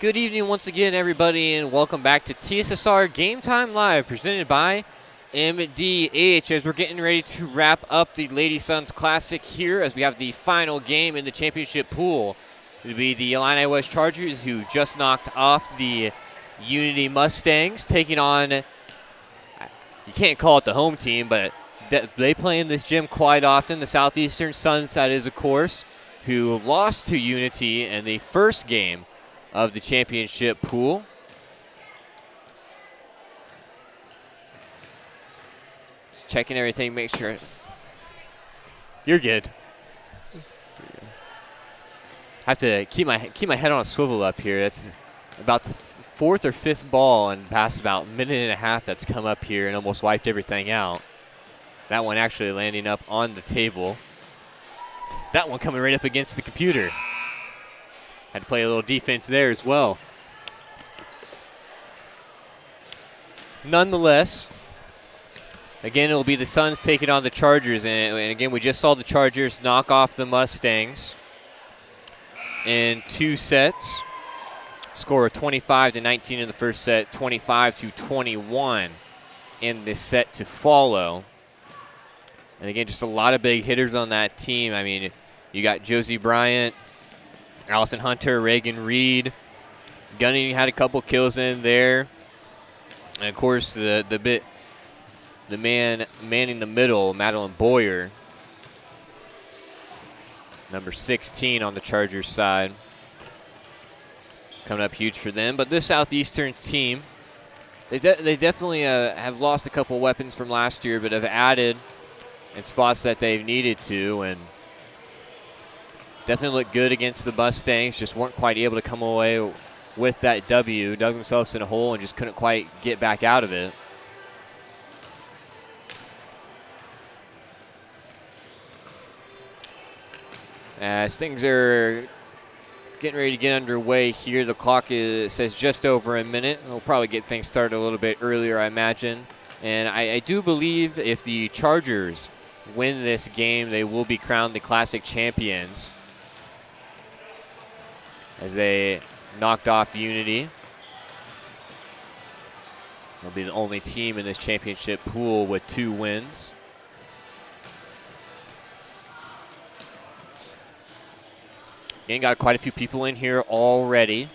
Good evening once again, everybody, and welcome back to TSSR Game Time Live, presented by MDH, as we're getting ready to wrap up the Lady Sons Classic here as we have the final game in the championship pool. It'll be the Illini West Chargers, who just knocked off the Unity Mustangs, taking on, you can't call it the home team, but they play in this gym quite often, the Southeastern Suns, that is, of course, who lost to Unity in the first game of the championship pool. Just checking everything, make sure. You're good. I have to keep my head on a swivel up here. That's about the fourth or fifth ball in past about a minute and a half that's come up here and almost wiped everything out. That one actually landing up on the table. That one coming right up against the computer. Had to play a little defense there as well. Nonetheless, again, it will be the Suns taking on the Chargers. And again, we just saw the Chargers knock off the Mustangs in 2 sets. Score of 25-19 in the first set, 25-21 in this set to follow. And again, just a lot of big hitters on that team. I mean, you got Josie Bryant, Allison Hunter, Reagan Reed. Gunning had a couple kills in there. And of course, the man manning the middle, Madeline Boyer, number 16 on the Chargers side. Coming up huge for them. But this Southeastern team, they definitely have lost a couple weapons from last year, but have added in spots that they've needed to, and definitely looked good against the Mustangs. Just weren't quite able to come away with that W. Dug themselves in a hole and just couldn't quite get back out of it. As things are getting ready to get underway here, the clock says just over a minute. We'll probably get things started a little bit earlier, I imagine. And I do believe if the Chargers win this game, they will be crowned the Classic champions, as they knocked off Unity. They'll be the only team in this championship pool with 2 wins. Again, got quite a few people in here already.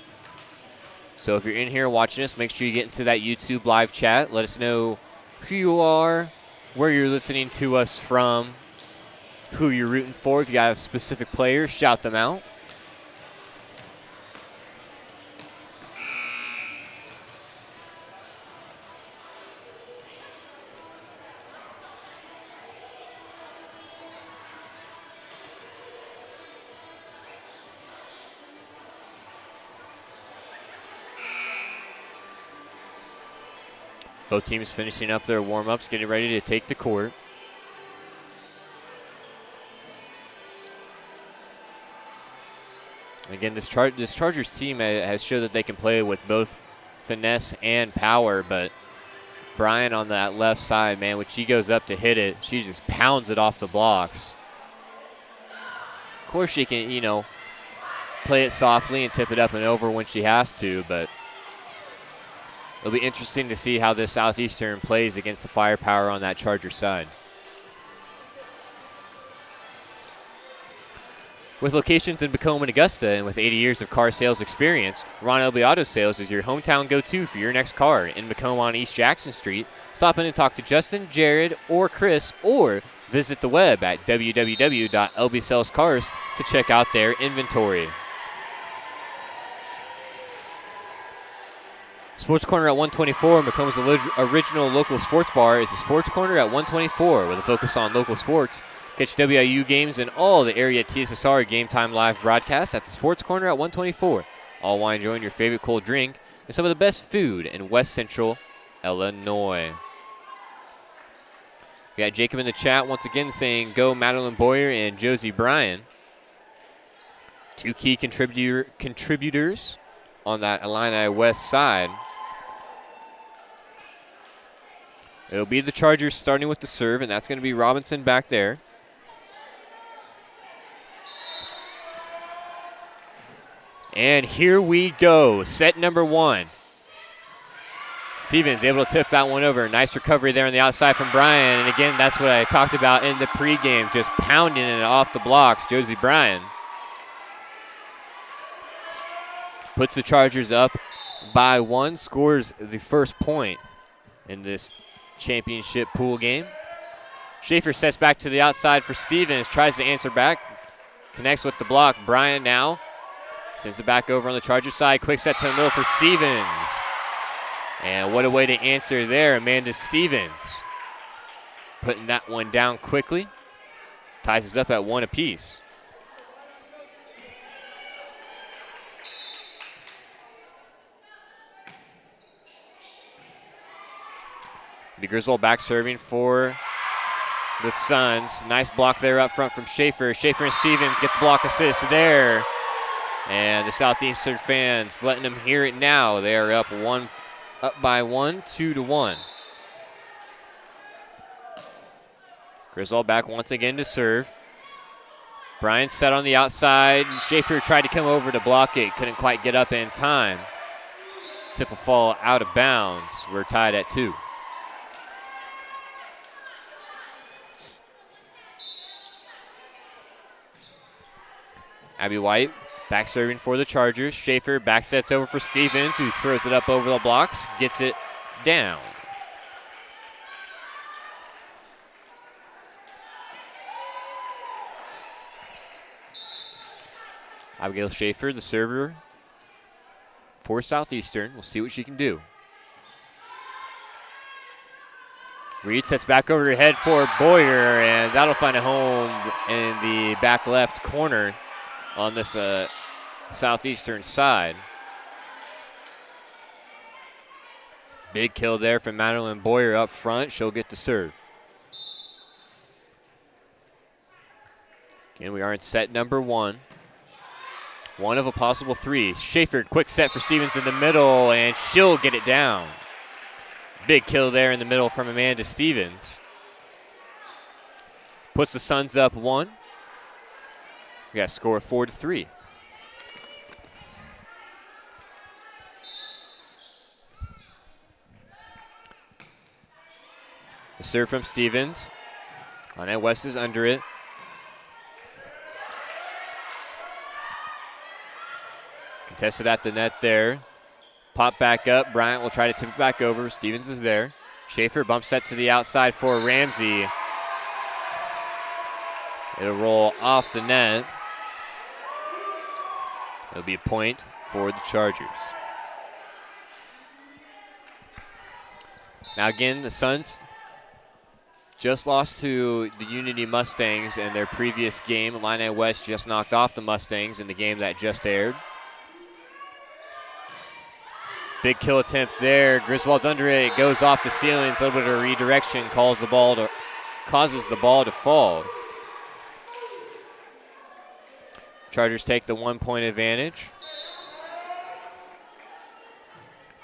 So if you're in here watching us, make sure you get into that YouTube live chat. Let us know who you are, where you're listening to us from, who you're rooting for. If you got a specific player, shout them out. Both teams finishing up their warm-ups, getting ready to take the court. Again, this Chargers team has showed that they can play with both finesse and power, but Brian on that left side, man, when she goes up to hit it, she just pounds it off the blocks. Of course, she can, play it softly and tip it up and over when she has to, but it'll be interesting to see how this Southeastern plays against the firepower on that Charger side. With locations in Macomb and Augusta, and with 80 years of car sales experience, Ron Elby Auto Sales is your hometown go-to for your next car. In Macomb on East Jackson Street, stop in and talk to Justin, Jared, or Chris, or visit the web at www.lbsalescars to check out their inventory. Sports Corner at 124, Macomb's original local sports bar, is the Sports Corner at 124 with a focus on local sports. Catch WIU games and all the area TSSR Game Time live broadcasts at the Sports Corner at 124. All while enjoying your favorite cold drink and some of the best food in West Central Illinois. We got Jacob in the chat once again saying go Madeline Boyer and Josie Bryan. 2 key contributors on that Illini West side. It'll be the Chargers starting with the serve, and that's going to be Robinson back there. And here we go, set number 1. Stevens able to tip that one over. Nice recovery there on the outside from Bryan. And again, that's what I talked about in the pregame, just pounding it off the blocks. Josie Bryan puts the Chargers up by 1, scores the first point in this championship pool game. Schaefer sets back to the outside for Stevens, tries to answer back, connects with the block. Bryan now sends it back over on the Chargers side. Quick set to the middle for Stevens. And what a way to answer there, Amanda Stevens. Putting that one down quickly. Ties us up at 1 apiece. The Griswold back serving for the Suns. Nice block there up front from Schaefer. Schaefer and Stevens get the block assist there. And the Southeastern fans letting them hear it now. They are up by 1, 2-1. Griswold back once again to serve. Bryan set on the outside. Schaefer tried to come over to block it. Couldn't quite get up in time. Tip will fall out of bounds. We're tied at 2. Abby White back serving for the Chargers. Schaefer back sets over for Stevens, who throws it up over the blocks, gets it down. Abigail Schaefer, the server for Southeastern. We'll see what she can do. Reed sets back over her head for Boyer, and that'll find a home in the back left corner on this Southeastern side. Big kill there from Madeline Boyer up front. She'll get to serve. Again, we are in set number 1. 1 of a possible 3. Schaefer, quick set for Stevens in the middle, and she'll get it down. Big kill there in the middle from Amanda Stevens. Puts the Suns up 1. We got a score of 4-3. The serve from Stevens. Lynette West is under it. Contested at the net there. Pop back up. Bryant will try to tip it back over. Stevens is there. Schaefer bump set to the outside for Ramsey. It'll roll off the net. It'll be a point for the Chargers. Now again, the Suns just lost to the Unity Mustangs in their previous game. Illini West just knocked off the Mustangs in the game that just aired. Big kill attempt there. Griswold's under it. It goes off the ceilings. A little bit of redirection causes the ball to fall. Chargers take the 1-point advantage.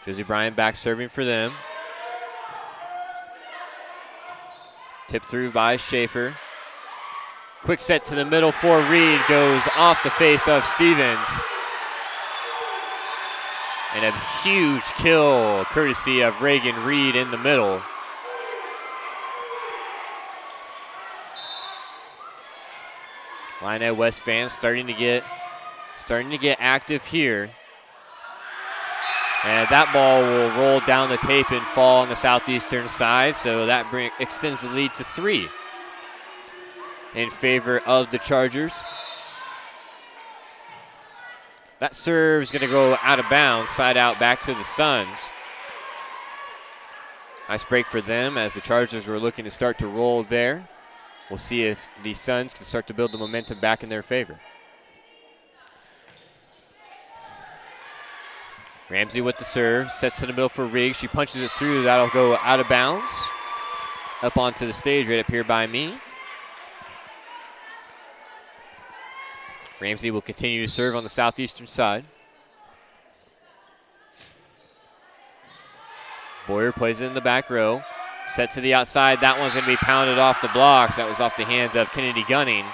Josie Bryan back serving for them. Tip through by Schaefer. Quick set to the middle for Reed. Goes off the face of Stevens. And a huge kill courtesy of Reagan Reed in the middle. Illini West fans starting to get active here. And that ball will roll down the tape and fall on the Southeastern side, so that extends the lead to 3 in favor of the Chargers. That serve is going to go out of bounds, side out back to the Suns. Nice break for them as the Chargers were looking to start to roll there. We'll see if the Suns can start to build the momentum back in their favor. Ramsey with the serve, sets to the middle for Riggs. She punches it through. That'll go out of bounds. Up onto the stage right up here by me. Ramsey will continue to serve on the Southeastern side. Boyer plays it in the back row. Set to the outside. That one's going to be pounded off the blocks. That was off the hands of Kennedy Gunning.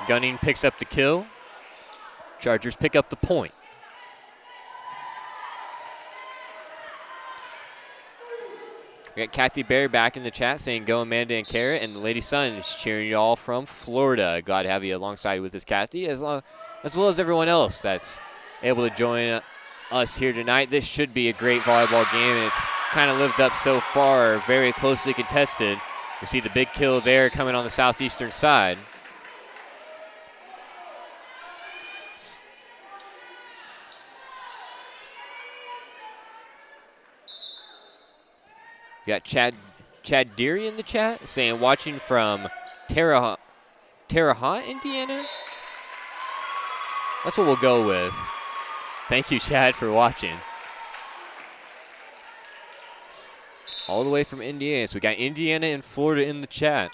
Gunning picks up the kill. Chargers pick up the point. We got Kathy Bear back in the chat saying, go Amanda and Kara, and the Lady Suns cheering you all from Florida. Glad to have you alongside with us, Kathy, as well as everyone else that's able to join us here tonight. This should be a great volleyball game, and it's kind of lived up so far, very closely contested. We see the big kill there coming on the Southeastern side. We got Chad Deary in the chat saying, watching from Terre Haute, Indiana. That's what we'll go with. Thank you, Chad, for watching. All the way from Indiana. So we got Indiana and Florida in the chat.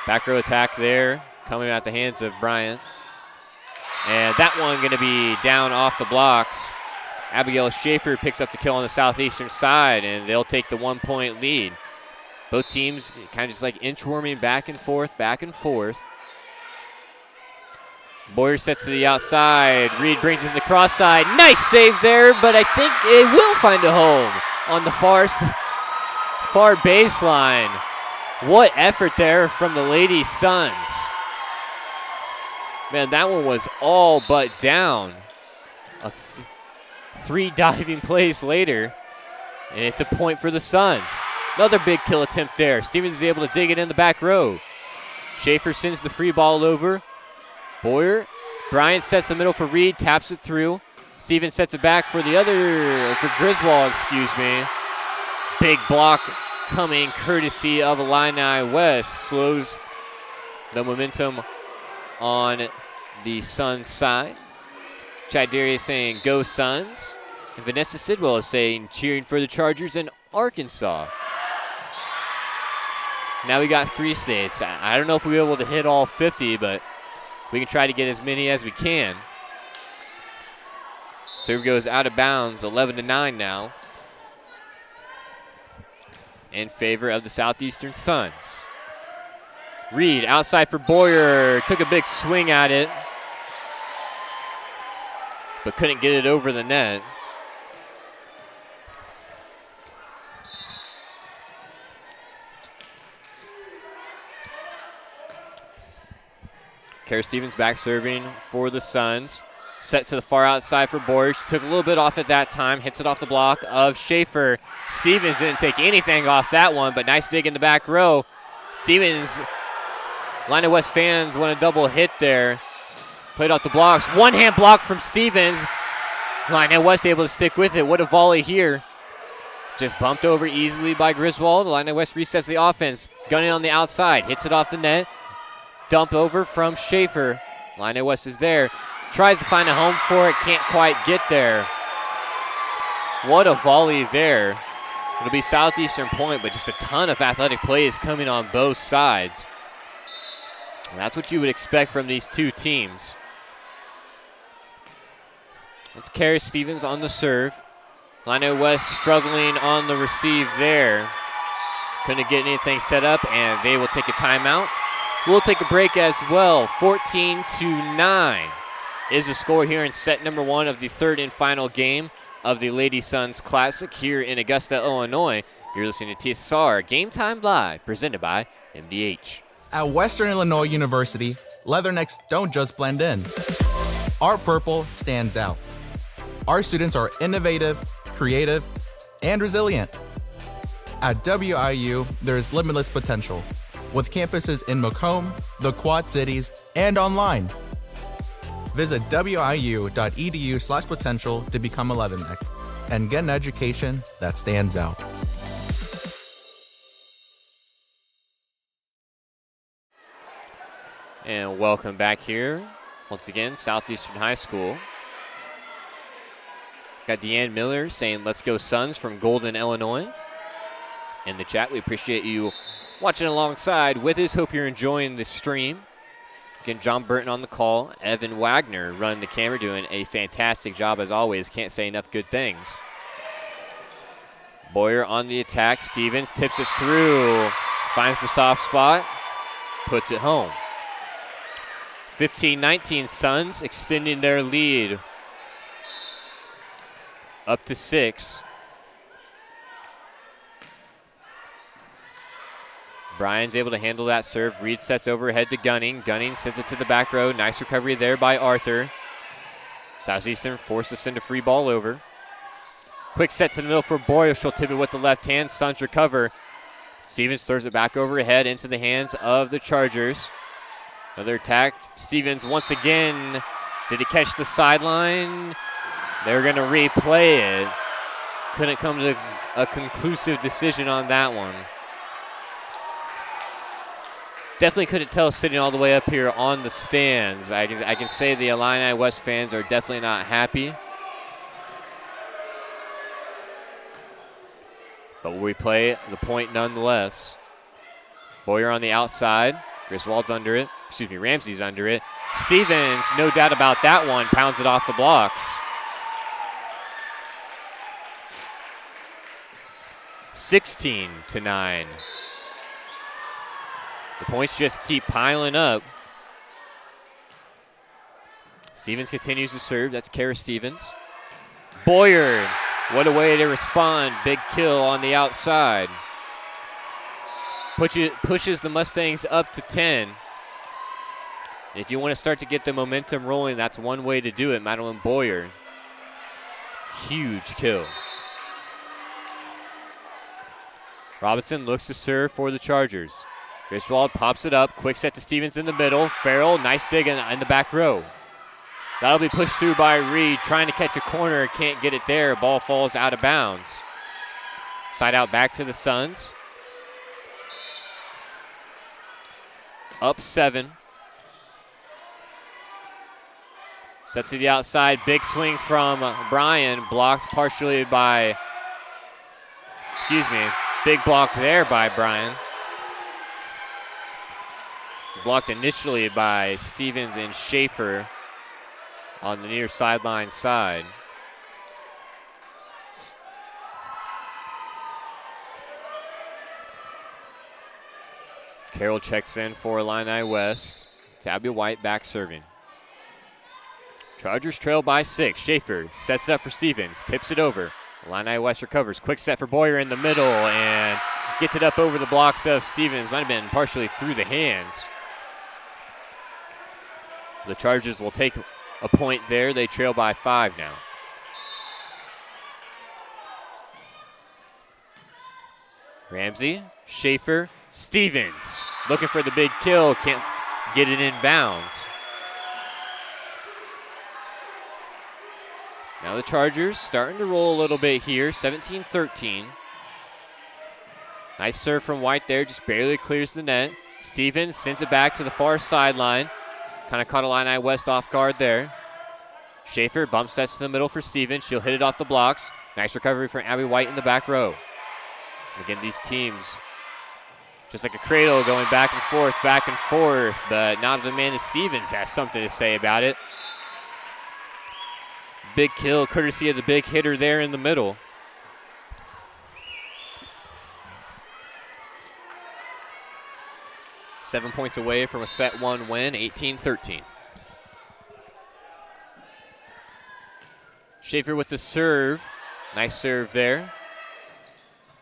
Back row attack there, coming at the hands of Bryant. And that one going to be down off the blocks. Abigail Schaefer picks up the kill on the Southeastern side, and they'll take the 1-point lead. Both teams kind of just like inchworming back and forth, back and forth. Boyer sets to the outside. Reed brings it to the cross side. Nice save there, but I think it will find a home on the far baseline. What effort there from the Lady Suns. Man, that one was all but down. 3 diving plays later, and it's a point for the Suns. Another big kill attempt there. Stevens is able to dig it in the back row. Schaefer sends the free ball over. Boyer, Bryant sets the middle for Reed, taps it through. Stevens sets it back for Griswold, excuse me. Big block coming courtesy of Illini West. Slows the momentum on the Suns side. Chad Deary is saying, go Suns. And Vanessa Sidwell is saying, cheering for the Chargers in Arkansas. Now we got 3 states. I don't know if we'll be able to hit all 50, but we can try to get as many as we can. Serve goes out of bounds, 11-9 now, in favor of the Southeastern Suns. Reed outside for Boyer, took a big swing at it, but couldn't get it over the net. Kara Stevens back serving for the Suns. Set to the far outside for Boyer. She took a little bit off at that time. Hits it off the block of Schaefer. Stevens didn't take anything off that one, but nice dig in the back row. Stevens, Illini West fans want a double hit there. Played off the blocks. One-hand block from Stevens. Illini West able to stick with it. What a volley here. Just bumped over easily by Griswold. Illini West resets the offense. Gunning on the outside. Hits it off the net. Dump over from Schaefer. Illini West is there. Tries to find a home for it. Can't quite get there. What a volley there. It'll be Southeastern point, but just a ton of athletic plays coming on both sides. And that's what you would expect from these two teams. That's Kara Stevens on the serve. Illini West struggling on the receive there. Couldn't get anything set up, and they will take a timeout. We'll take a break as well. 14-9 is the score here in set number 1 of the third and final game of the Lady Suns Classic here in Augusta, Illinois. You're listening to TSSR Game Time Live, presented by MDH. At Western Illinois University, leathernecks don't just blend in. Our purple stands out. Our students are innovative, creative, and resilient. At WIU, there's limitless potential, with campuses in Macomb, the Quad Cities, and online. Visit wiu.edu/potential to become a leatherneck and get an education that stands out. And welcome back here. Once again, Southeastern High School. Got Deanne Miller saying, let's go Suns from Golden, Illinois. In the chat, we appreciate you watching alongside with us. Hope you're enjoying the stream. Again, John Burton on the call. Evan Wagner running the camera, doing a fantastic job as always. Can't say enough good things. Boyer on the attack. Stevens tips it through. finds the soft spot, puts it home. 15-19 Suns extending their lead up to 6. Bryan's able to handle that serve. Reed sets overhead to Gunning. Gunning sends it to the back row. Nice recovery there by Arthur. Southeastern forced to send a free ball over. Quick set to the middle for Boyer. She'll tip it with the left hand. Suns recover. Stevens throws it back overhead into the hands of the Chargers. Another attack. Stevens once again. Did he catch the sideline? They're going to replay it. Couldn't come to a conclusive decision on that one. Definitely couldn't tell sitting all the way up here on the stands. I can say the Illini West fans are definitely not happy. But we play the point nonetheless. Boyer on the outside. Griswold's under it. Ramsey's under it. Stevens, no doubt about that one, pounds it off the blocks. 16-9. The points just keep piling up. Stevens continues to serve. That's Kara Stevens. Boyer, what a way to respond. Big kill on the outside. Pushes the Mustangs up to 10. If you want to start to get the momentum rolling, that's one way to do it. Madeline Boyer. Huge kill. Robinson looks to serve for the Chargers. Griswold pops it up. Quick set to Stevens in the middle. Farrell, nice dig in the back row. That'll be pushed through by Reed. Trying to catch a corner. Can't get it there. Ball falls out of bounds. Side out back to the Suns. Up 7. Set to the outside. Big swing from Bryan. Blocked partially by, big block there by Bryan. Blocked initially by Stevens and Schaefer on the near sideline side. Carroll checks in for Illini West. Tabby White back serving. Chargers trail by 6. Schaefer sets it up for Stevens. Tips it over. Illini West recovers. Quick set for Boyer in the middle and gets it up over the blocks of Stevens. Might have been partially through the hands. The Chargers will take a point there. They trail by 5 now. Ramsey, Schaefer, Stevens. Looking for the big kill. Can't get it in bounds. Now the Chargers starting to roll a little bit here. 17-13. Nice serve from White there. Just barely clears the net. Stevens sends it back to the far sideline. Kind of caught Illini West off guard there. Schaefer bump sets to the middle for Stevens. She'll hit it off the blocks. Nice recovery from Abby White in the back row. Again, these teams, just like a cradle, going back and forth, but now Amanda Stevens has something to say about it. Big kill, courtesy of the big hitter there in the middle. Seven points away from a set 1 win, 18-13. Schaefer with the serve. Nice serve there.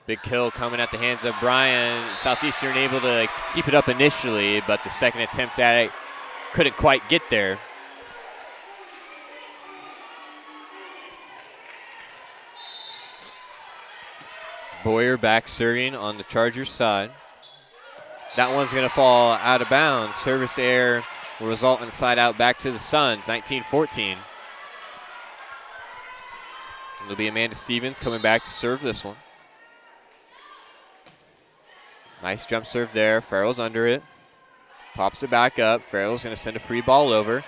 Big kill coming at the hands of Bryan. Southeastern able to keep it up initially, but the second attempt at it couldn't quite get there. Boyer back serving on the Chargers side. That one's going to fall out of bounds. Service error will result in side out back to the Suns, 19-14. It'll be Amanda Stevens coming back to serve this one. Nice jump serve there. Farrell's under it. Pops it back up. Farrell's going to send a free ball over.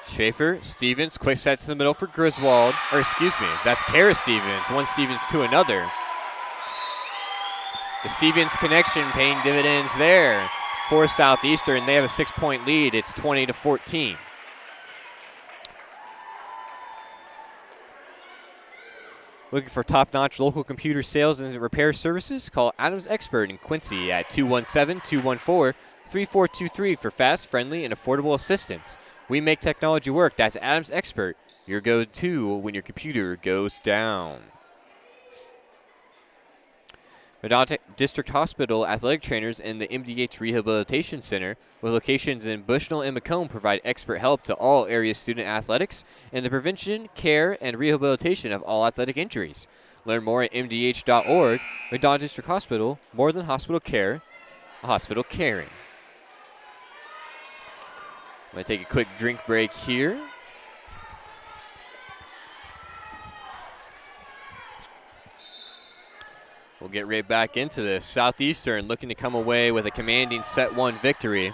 Schaefer, Stevens, quick set to the middle for Griswold. That's Kara Stevens. One Stevens to another. The Stevens connection paying dividends there for Southeastern. They have a 6-point lead. It's 20-14. Looking for top-notch local computer sales and repair services? Call Adams Expert in Quincy at 217-214-3423 for fast, friendly, and affordable assistance. We make technology work. That's Adams Expert, your go-to when your computer goes down. Medallion District Hospital athletic trainers and the MDH Rehabilitation Center, with locations in Bushnell and Macomb, provide expert help to all area student athletics and the prevention, care, and rehabilitation of all athletic injuries. Learn more at mdh.org. Medallion District Hospital, more than hospital care, hospital caring. I'm going to take a quick drink break here. We'll get right back into this. Southeastern looking to come away with a commanding set 1 victory.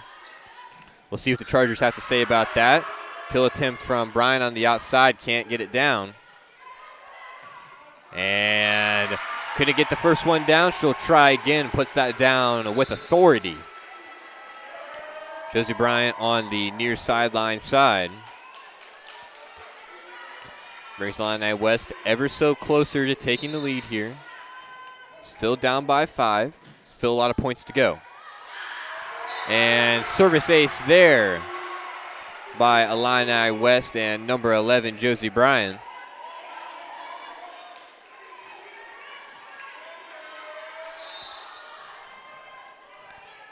We'll see what the Chargers have to say about that. Kill attempt from Brian on the outside, can't get it down. And couldn't get the first one down. She'll try again, puts that down with authority. Josie Bryant on the near sideline side. Brings Illini West ever so closer to taking the lead here. Still down by 5. Still a lot of points to go. And service ace there by Illini West and number 11, Josie Bryan.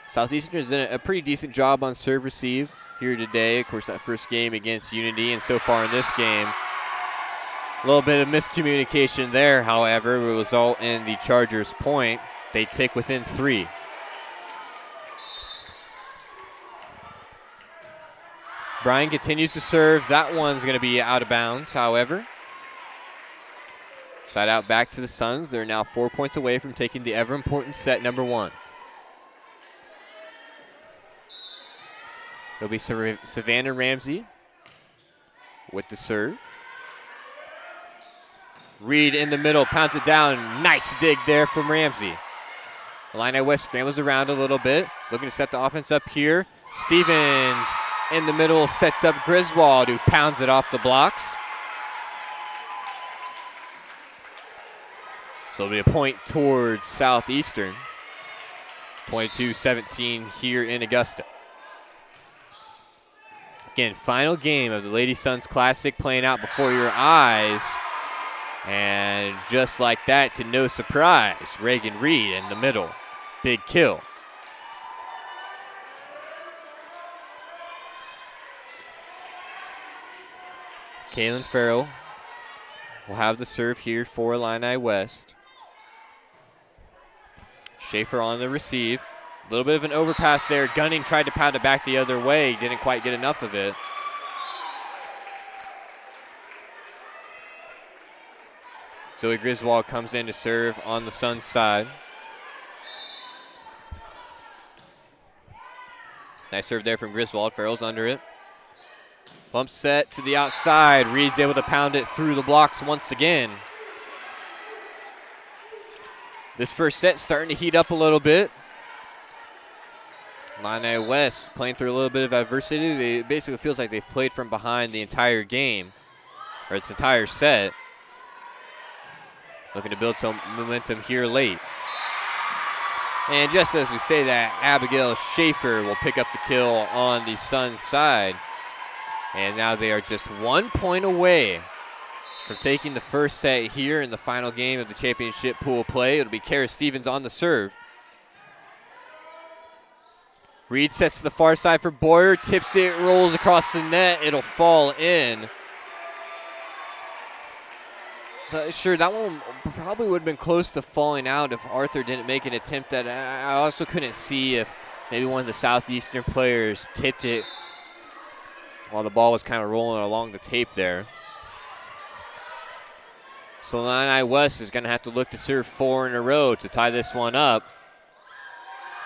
Southeastern has done a pretty decent job on serve receive here today. Of course, that first game against Unity, and so far in this game, a little bit of miscommunication there, however, will result in the Chargers' point. They tick within 3. Bryan continues to serve. That one's going to be out of bounds, however. Side out back to the Suns. They're now 4 points away from taking the ever-important set number 1. It'll be Savannah Ramsey with the serve. Reed in the middle, pounds it down. Nice dig there from Ramsey. Illini West scrambles around a little bit, looking to set the offense up here. Stevens in the middle sets up Griswold, who pounds it off the blocks. So it'll be a point towards Southeastern. 22-17 here in Augusta. Again, final game of the Lady Suns Classic playing out before your eyes. And just like that, to no surprise, Reagan Reed in the middle. Big kill. Kaylin Farrell will have the serve here for Illini West. Schaefer on the receive. A little bit of an overpass there. Gunning tried to pound it back the other way. Didn't quite get enough of it. Zoe Griswold comes in to serve on the Suns side. Nice serve there from Griswold. Farrell's under it. Bump set to the outside. Reed's able to pound it through the blocks once again. This first set starting to heat up a little bit. Illini West playing through a little bit of adversity. It basically feels like they've played from behind the entire game, or its entire set. Looking to build some momentum here late. And just as we say that, Abigail Schaefer will pick up the kill on the Suns side. And now they are just 1 point away from taking the first set here in the final game of the championship pool play. It'll be Kara Stevens on the serve. Reed sets to the far side for Boyer, tips it, rolls across the net. It'll fall in. Sure, that one probably would have been close to falling out if Arthur didn't make an attempt at it. I also couldn't see if maybe one of the Southeastern players tipped it while the ball was kind of rolling along the tape there. So Illini West is going to have to look to serve 4 in a row to tie this one up.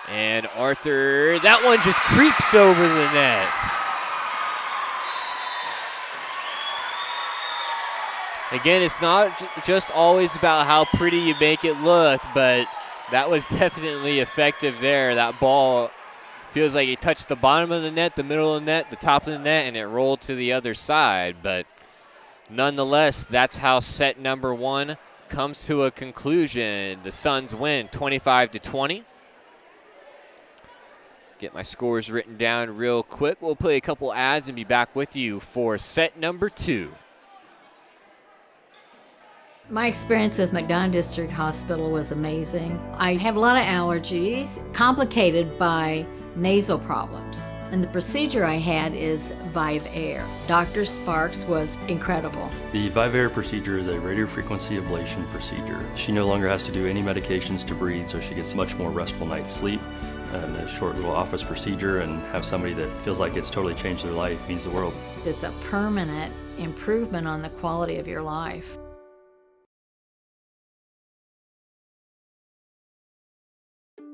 And Arthur, that one just creeps over the net. Again, it's not just always about how pretty you make it look, but that was definitely effective there. That ball feels like it touched the bottom of the net, the middle of the net, the top of the net, and it rolled to the other side. But nonetheless, that's how set number 1 comes to a conclusion. The Suns win 25-20. Get my scores written down real quick. We'll play a couple ads and be back with you for set number 2. My experience with McDonough District Hospital was amazing. I have a lot of allergies, complicated by nasal problems. And the procedure I had is Vive Air. Dr. Sparks was incredible. The Vive Air procedure is a radiofrequency ablation procedure. She no longer has to do any medications to breathe, so she gets much more restful night's sleep. And a short little office procedure, and have somebody that feels like it's totally changed their life means the world. It's a permanent improvement on the quality of your life.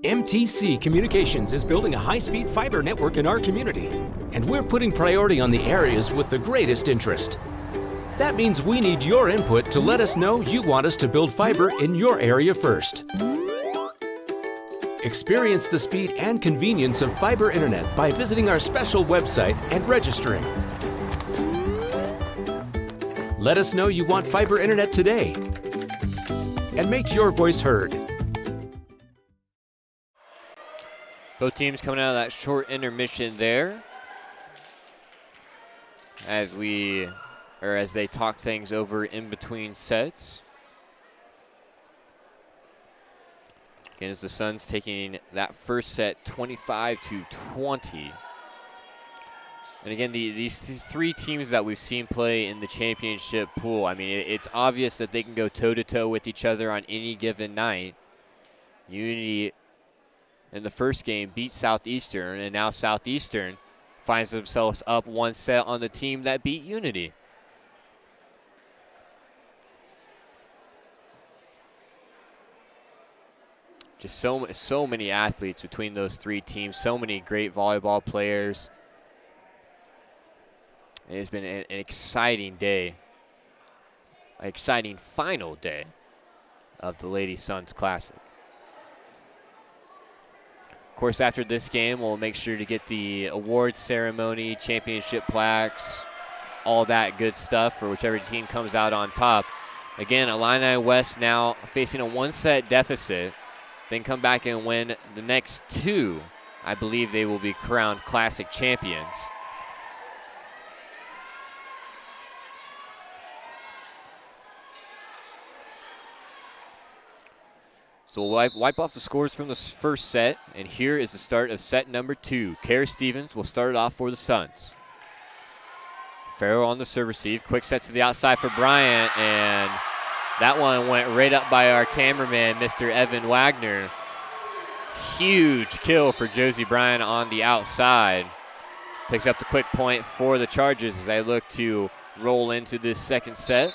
MTC Communications is building a high-speed fiber network in our community, and we're putting priority on the areas with the greatest interest. That means we need your input to let us know you want us to build fiber in your area first. Experience the speed and convenience of fiber internet by visiting our special website and registering. Let us know you want fiber internet today, and make your voice heard. Both teams coming out of that short intermission there as they talk things over in between sets. Again, as the Suns taking that first set 25-20. And again, these 3 teams that we've seen play in the championship pool, I mean, it's obvious that they can go toe-to-toe with each other on any given night. Unity in the first game beat Southeastern, and now Southeastern finds themselves up 1 set on the team that beat Unity. Just so many athletes between those 3 teams, so many great volleyball players. It has been an exciting day, an exciting final day of the Lady Suns Classic. Of course, after this game, we'll make sure to get the award ceremony, championship plaques, all that good stuff for whichever team comes out on top. Again, Illini West now facing a 1-set deficit. Then come back and win the next 2. I believe they will be crowned Classic champions. So we'll wipe off the scores from the first set, and here is the start of set number 2. Kara Stevens will start it off for the Suns. Farrell on the serve receive. Quick set to the outside for Bryant, and that one went right up by our cameraman, Mr. Evan Wagner. Huge kill for Josie Bryant on the outside. Picks up the quick point for the Chargers as they look to roll into this second set.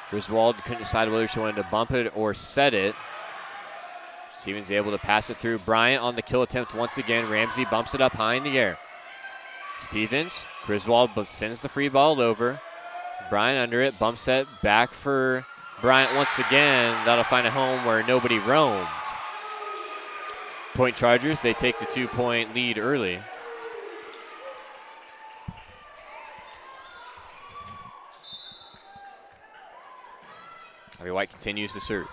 Griswold couldn't decide whether she wanted to bump it or set it. Stevens able to pass it through. Bryant on the kill attempt once again. Ramsey bumps it up high in the air. Stevens, Griswold sends the free ball over. Bryant under it, bump set back for Bryant once again. That'll find a home where nobody roams. Point Chargers, they take the 2-point lead early. Harvey White continues to serve.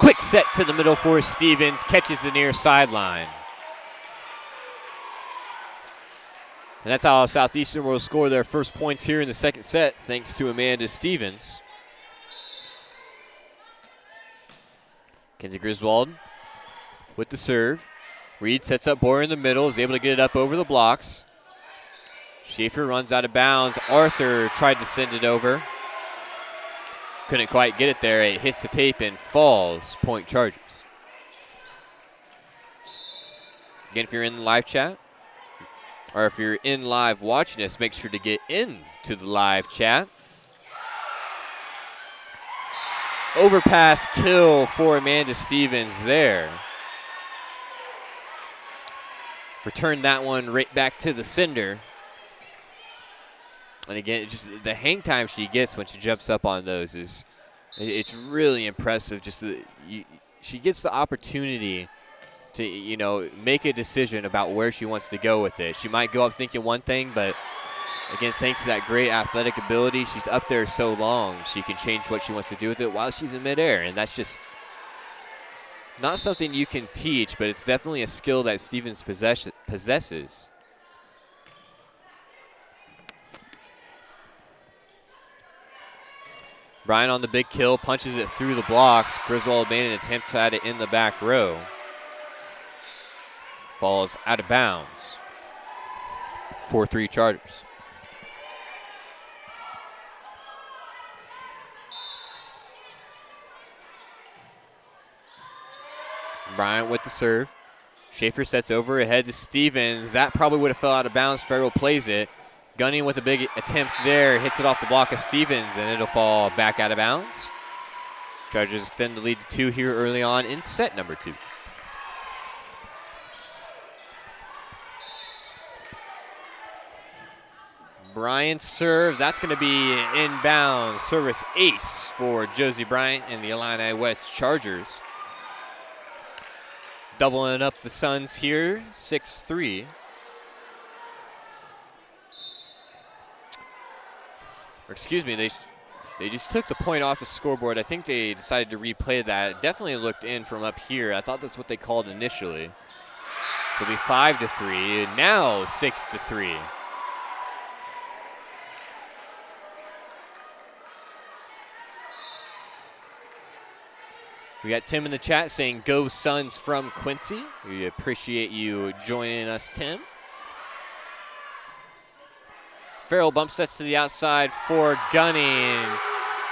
Quick set to the middle for Stevens, catches the near sideline. And that's how Southeastern will score their first points here in the second set, thanks to Amanda Stevens. Kenzie Griswold with the serve. Reed sets up Boyer in the middle, is able to get it up over the blocks. Schaefer runs out of bounds. Arthur tried to send it over. Couldn't quite get it there. It hits the tape and falls. Point Chargers. Again, if you're in the live chat, or if you're in live watching us, make sure to get into the live chat. Overpass kill for Amanda Stevens there. Return that one right back to the sender. And again, just the hang time she gets when she jumps up on those it's really impressive. She gets the opportunity to, make a decision about where she wants to go with it. She might go up thinking one thing, but Again, thanks to that great athletic ability, she's up there so long, she can change what she wants to do with it while she's in midair. And that's just not something you can teach, but it's definitely a skill that Stevens possesses. Bryant on the big kill, punches it through the blocks. Griswold made an attempt at it in the back row. Falls out of bounds. 4-3 Chargers. Bryant with the serve. Schaefer sets over ahead to Stevens. That probably would have fell out of bounds. Farrell plays it. Gunning with a big attempt there. Hits it off the block of Stevens, and it'll fall back out of bounds. Chargers extend the lead to 2 here early on in set number 2. Bryant's serve. That's going to be inbound. Service ace for Josie Bryant and the Illini West Chargers. Doubling up the Suns here, 6-3. Or excuse me, they just took the point off the scoreboard. I think they decided to replay that. It definitely looked in from up here. I thought that's what they called initially. So it'll be 5-3, and now 6-3. We got Tim in the chat saying, "Go Suns from Quincy." We appreciate you joining us, Tim. Farrell bump sets to the outside for Gunning.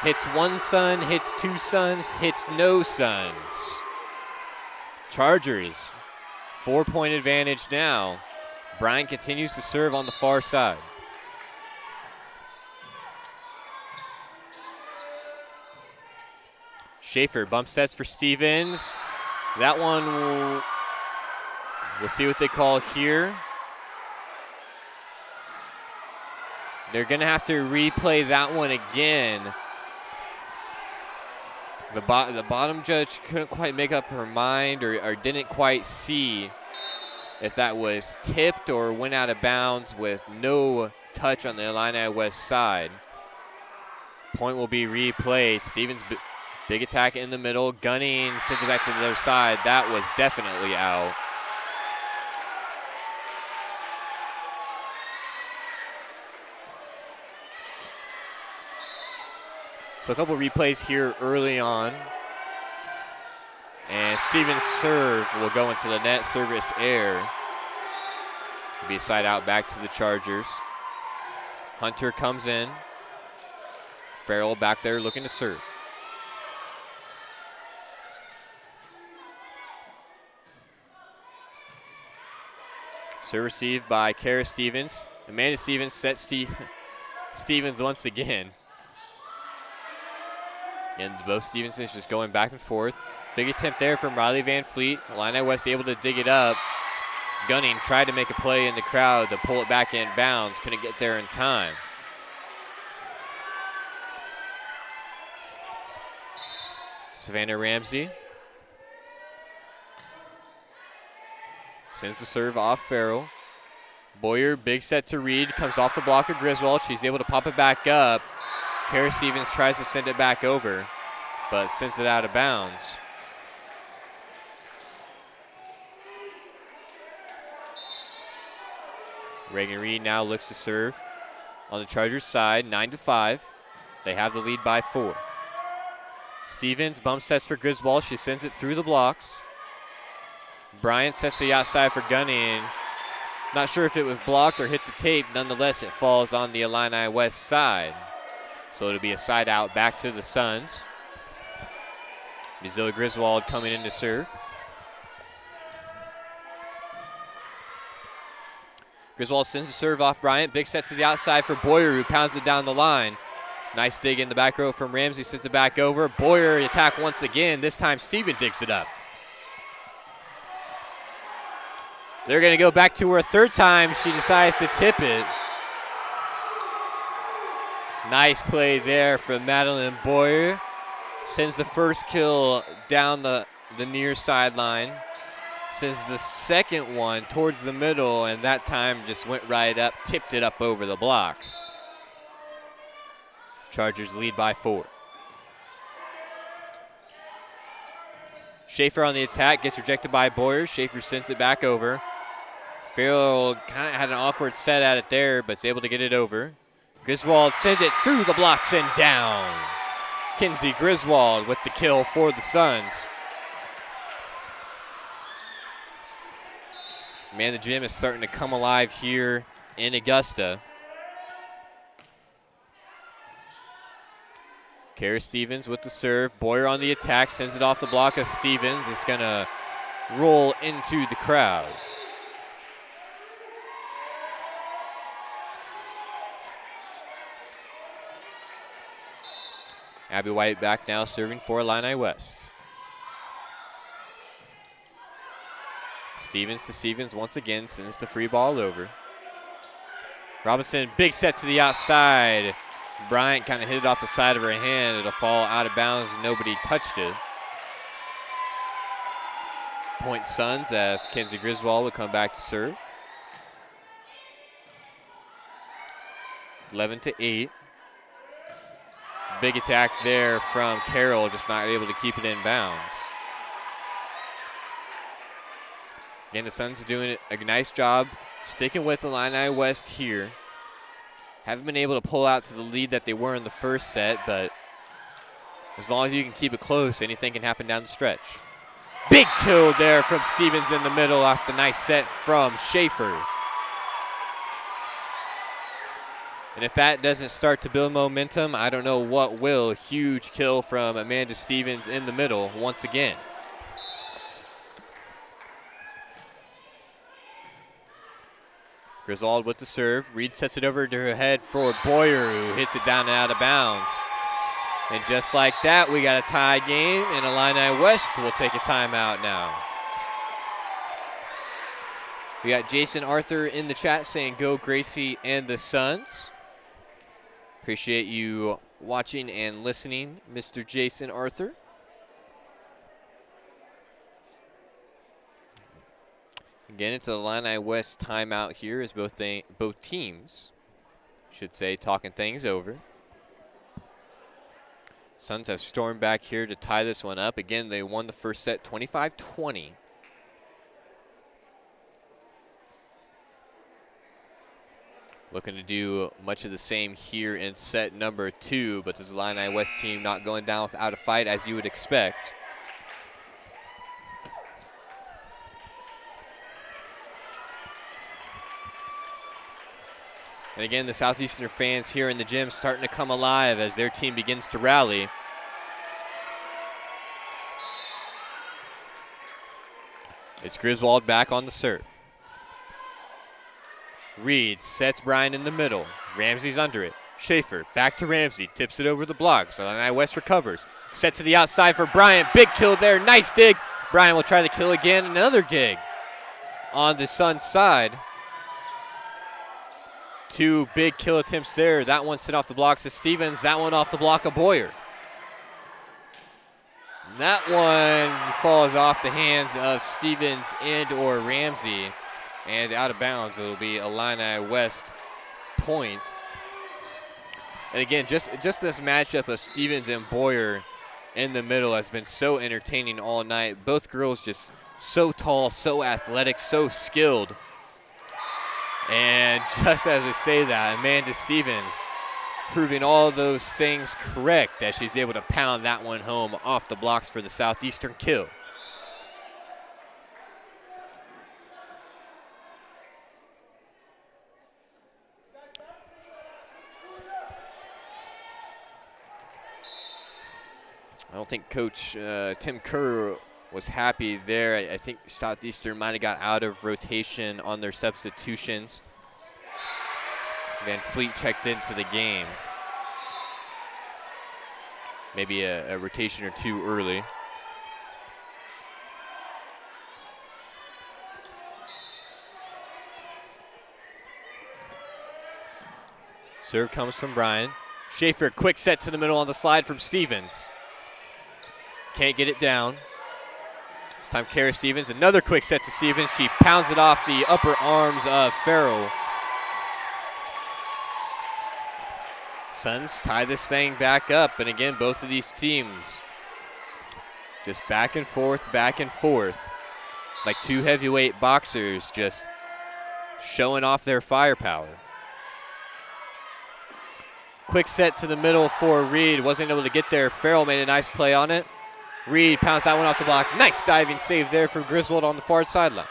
Hits one Sun, hits two Suns, hits no Suns. Chargers, 4-point advantage now. Bryant continues to serve on the far side. Schaefer bump sets for Stevens. That one, we'll see what they call here. They're going to have to replay that one again. The bottom judge couldn't quite make up her mind or didn't quite see if that was tipped or went out of bounds with no touch on the Illini West side. Point will be replayed. Stevens big attack in the middle. Gunning sends it back to the other side. That was definitely out. So a couple replays here early on. And Stevens' serve will go into the net. Service air. It'll be a side out back to the Chargers. Hunter comes in. Farrell back there looking to serve. Serve received by Kara Stevens. Amanda Stevens sets Stevens once again. And both Stevensons just going back and forth. Big attempt there from Riley Van Fleet. Illini West able to dig it up. Gunning tried to make a play in the crowd to pull it back in bounds. Couldn't get there in time. Savannah Ramsey sends the serve off Farrell. Boyer, big set to Reed, comes off the block of Griswold. She's able to pop it back up. Kara Stevens tries to send it back over, but sends it out of bounds. Reagan Reed now looks to serve on the Chargers side, 9-5. They have the lead by 4. Stevens bump sets for Griswold. She sends it through the blocks. Bryant sets the outside for Gunning. Not sure if it was blocked or hit the tape. Nonetheless, it falls on the Illini West side. So it'll be a side out back to the Suns. Mizilla Griswold coming in to serve. Griswold sends the serve off Bryant. Big set to the outside for Boyer, who pounds it down the line. Nice dig in the back row from Ramsey. Sends it back over. Boyer attack once again. This time Steven digs it up. They're going to go back to her a third time. She decides to tip it. Nice play there from Madeline Boyer. Sends the first kill down the near sideline. Sends the second one towards the middle, and that time just went right up, tipped it up over the blocks. Chargers lead by 4. Schaefer on the attack, gets rejected by Boyer. Schaefer sends it back over. Farrell kind of had an awkward set at it there, but is able to get it over. Griswold sends it through the blocks and down. Kinsey Griswold with the kill for the Suns. Man, the gym is starting to come alive here in Augusta. Kara Stevens with the serve. Boyer on the attack, sends it off the block of Stevens. It's going to roll into the crowd. Abby White back now serving for Illini West. Stevens to Stevens once again, sends the free ball over. Robinson, big set to the outside. Bryant kind of hit it off the side of her hand. It'll fall out of bounds. Nobody touched it. Point Suns as Kenzie Griswold will come back to serve. 11-8. Big attack there from Carroll, just not able to keep it in bounds. Again, the Suns are doing a nice job sticking with Illini West here. Haven't been able to pull out to the lead that they were in the first set, but as long as you can keep it close, anything can happen down the stretch. Big kill there from Stevens in the middle off the nice set from Schaefer. And if that doesn't start to build momentum, I don't know what will. Huge kill from Amanda Stevens in the middle once again. Griswold with the serve. Reed sets it over to her head for Boyer, who hits it down and out of bounds. And just like that, we got a tie game, and Illini West will take a timeout now. We got Jason Arthur in the chat saying, "Go Gracie and the Suns." Appreciate you watching and listening, Mr. Jason Arthur. Again, it's a Illini West timeout here as both teams, should say, talking things over. Suns have stormed back here to tie this one up. Again, they won the first set 25-20. Looking to do much of the same here in set number 2, but this Illini West team not going down without a fight as you would expect. And again, the Southeastern fans here in the gym starting to come alive as their team begins to rally. It's Griswold back on the serve. Reed sets Bryan in the middle. Ramsey's under it. Schaefer back to Ramsey. Tips it over the blocks. Illini West recovers. Set to the outside for Bryant. Big kill there. Nice dig. Bryant will try the kill again. Another gig on the Suns side. 2 big kill attempts there. That one sent off the blocks of Stevens. That one off the block of Boyer. And that one falls off the hands of Stevens and or Ramsey. And out of bounds. It'll be Illini West point. And again, just this matchup of Stevens and Boyer in the middle has been so entertaining all night. Both girls just so tall, so athletic, so skilled. And just as we say that, Amanda Stevens proving all those things correct as she's able to pound that one home off the blocks for the Southeastern kill. I don't think Coach Tim Kerr was happy there. I think Southeastern might have got out of rotation on their substitutions. Van Fleet checked into the game. Maybe a rotation or two early. Serve comes from Bryan. Schaefer, quick set to the middle on the slide from Stevens. Can't get it down. This time Kara Stevens, another quick set to Stevens. She pounds it off the upper arms of Farrell. Suns tie this thing back up, and again, both of these teams just back and forth, like two heavyweight boxers just showing off their firepower. Quick set to the middle for Reed, wasn't able to get there. Farrell made a nice play on it. Reed pounds that one off the block. Nice diving save there from Griswold on the far sideline.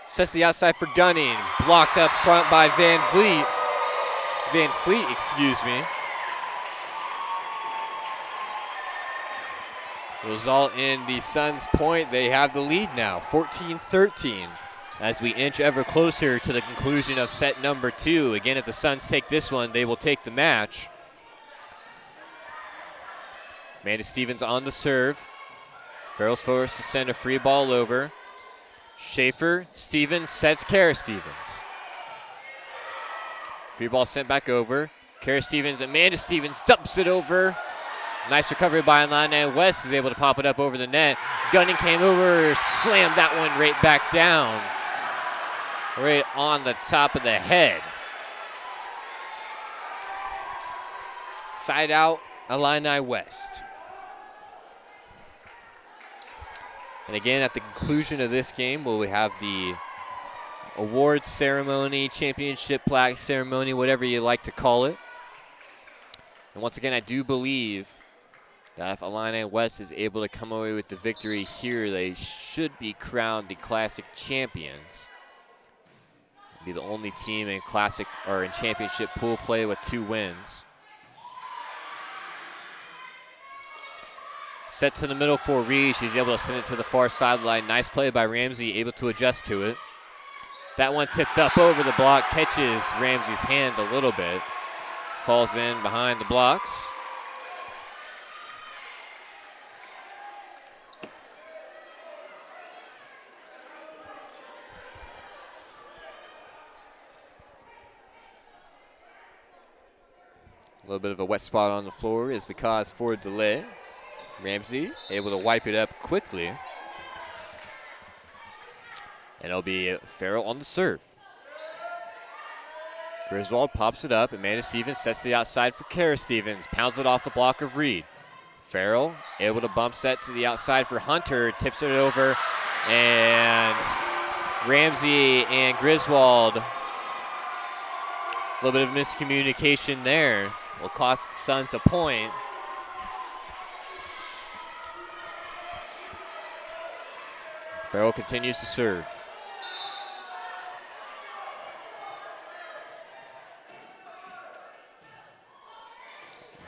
Sets the outside for Gunning, blocked up front by Van Fleet, excuse me. Result in the Suns' point. They have the lead now, 14-13, as we inch ever closer to the conclusion of set number 2. Again, if the Suns take this one, they will take the match. Amanda Stevens on the serve. Farrell's forced to send a free ball over. Schaefer, Stevens sets Kara Stevens. Free ball sent back over. Kara Stevens, Amanda Stevens dumps it over. Nice recovery by Illini West, is able to pop it up over the net. Gunning came over, slammed that one right back down. Right on the top of the head. Side out, Illini West. And again, at the conclusion of this game, we have the awards ceremony, championship plaque ceremony, whatever you like to call it. And once again, I do believe that if Illini West is able to come away with the victory here, they should be crowned the Classic champions. Be the only team in Classic or in championship pool play with 2 wins. Set to the middle for Reed. She's able to send it to the far sideline. Nice play by Ramsey, able to adjust to it. That one tipped up over the block, catches Ramsey's hand a little bit. Falls in behind the blocks. A little bit of a wet spot on the floor is the cause for delay. Ramsey able to wipe it up quickly. And it'll be Farrell on the serve. Griswold pops it up. Amanda Stevens sets the outside for Kara Stevens. Pounds it off the block of Reed. Farrell able to bump set to the outside for Hunter. Tips it over. And Ramsey and Griswold. A little bit of miscommunication there. Will cost the Suns a point. Farrell continues to serve.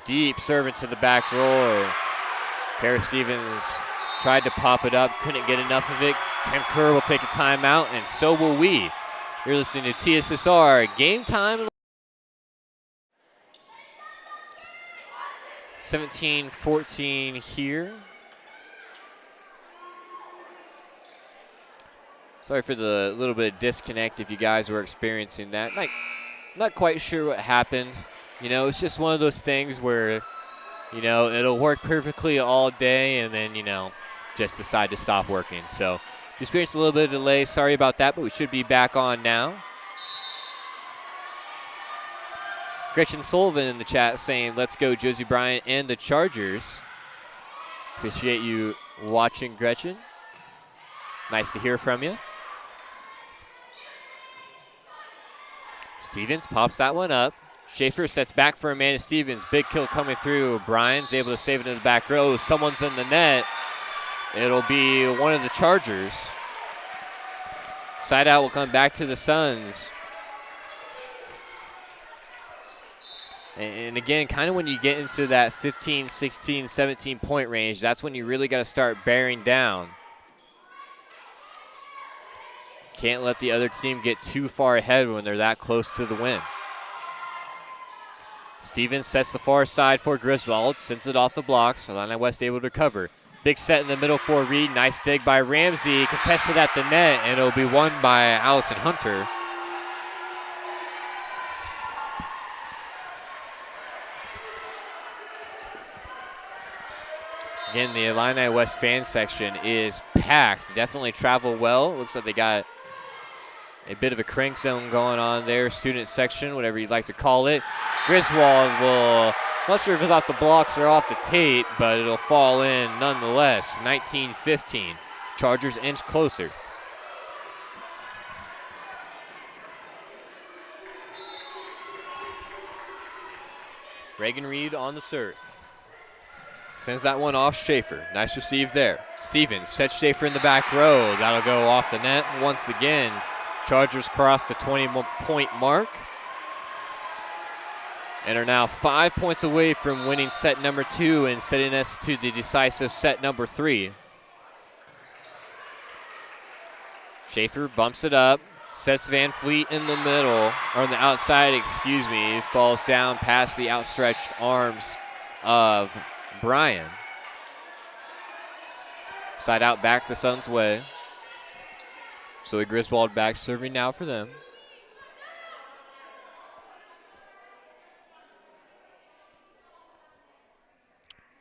Deep serve into the back row. Kara Stevens tried to pop it up, couldn't get enough of it. Tim Kerr will take a timeout, and so will we. You're listening to TSSR Game Time. 17-14 here. Sorry for the little bit of disconnect if you guys were experiencing that. Not quite sure what happened. You know, it's just one of those things where, you know, it'll work perfectly all day and then, you know, just decide to stop working. So, experienced a little bit of delay. Sorry about that, but we should be back on now. Gretchen Sullivan in the chat saying, let's go Josie Bryant and the Chargers. Appreciate you watching, Gretchen. Nice to hear from you. Stevens pops that one up. Schaefer sets back for Amanda Stevens. Big kill coming through. Bryan's able to save it in the back row. Someone's in the net. It'll be one of the Chargers. Side out will come back to the Suns. And again, kind of when you get into that 15, 16, 17 point range, that's when you really got to start bearing down. Can't let the other team get too far ahead when they're that close to the win. Stevens sets the far side for Griswold, sends it off the blocks. Illini West able to recover. Big set in the middle for Reed. Nice dig by Ramsey. Contested at the net, and it'll be won by Allison Hunter. Again, the Illini West fan section is packed. Definitely travel well. Looks like they got a bit of a crank zone going on there. Student section, whatever you'd like to call it. Griswold will, not sure if it's off the blocks or off the tape, but it'll fall in nonetheless. 19-15. Chargers inch closer. Reagan Reed on the serve. Sends that one off Schaefer. Nice receive there. Stevens sets Schaefer in the back row. That'll go off the net once again. Chargers cross the 20-point mark and are now 5 points away from winning set number 2 and setting us to the decisive set number 3. Schaefer bumps it up, sets Van Fleet in the middle, or on the outside, excuse me, falls down past the outstretched arms of Brian. Side out back the Suns' way. Zoe Griswold back serving now for them.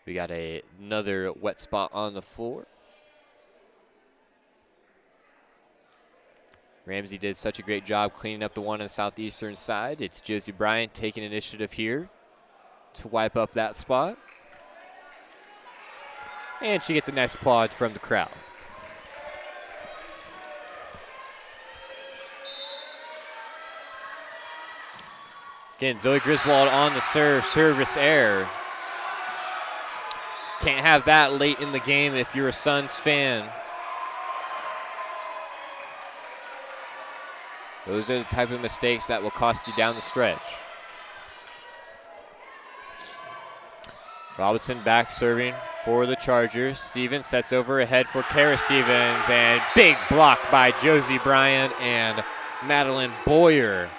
We got another wet spot on the floor. Ramsey did such a great job cleaning up the one on the Southeastern side. It's Josie Bryant taking initiative here to wipe up that spot. And she gets a nice applause from the crowd. Again, Zoe Griswold on the serve, service error. Can't have that late in the game if you're a Suns fan. Those are the type of mistakes that will cost you down the stretch. Robinson back serving for the Chargers. Stevens sets over ahead for Kara Stevens, and big block by Josie Bryant and Madeline Boyer.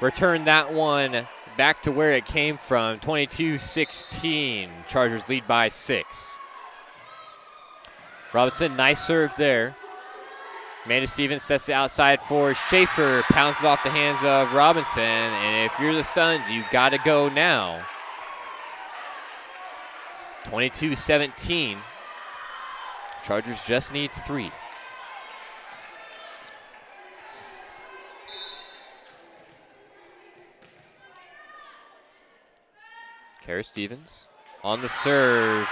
Return that one back to where it came from, 22-16. Chargers lead by 6. Robinson, nice serve there. Amanda Stevens sets it outside for Schaefer, pounds it off the hands of Robinson, and if you're the Suns, you've got to go now. 22-17. Chargers just need 3. Kara Stevens on the serve,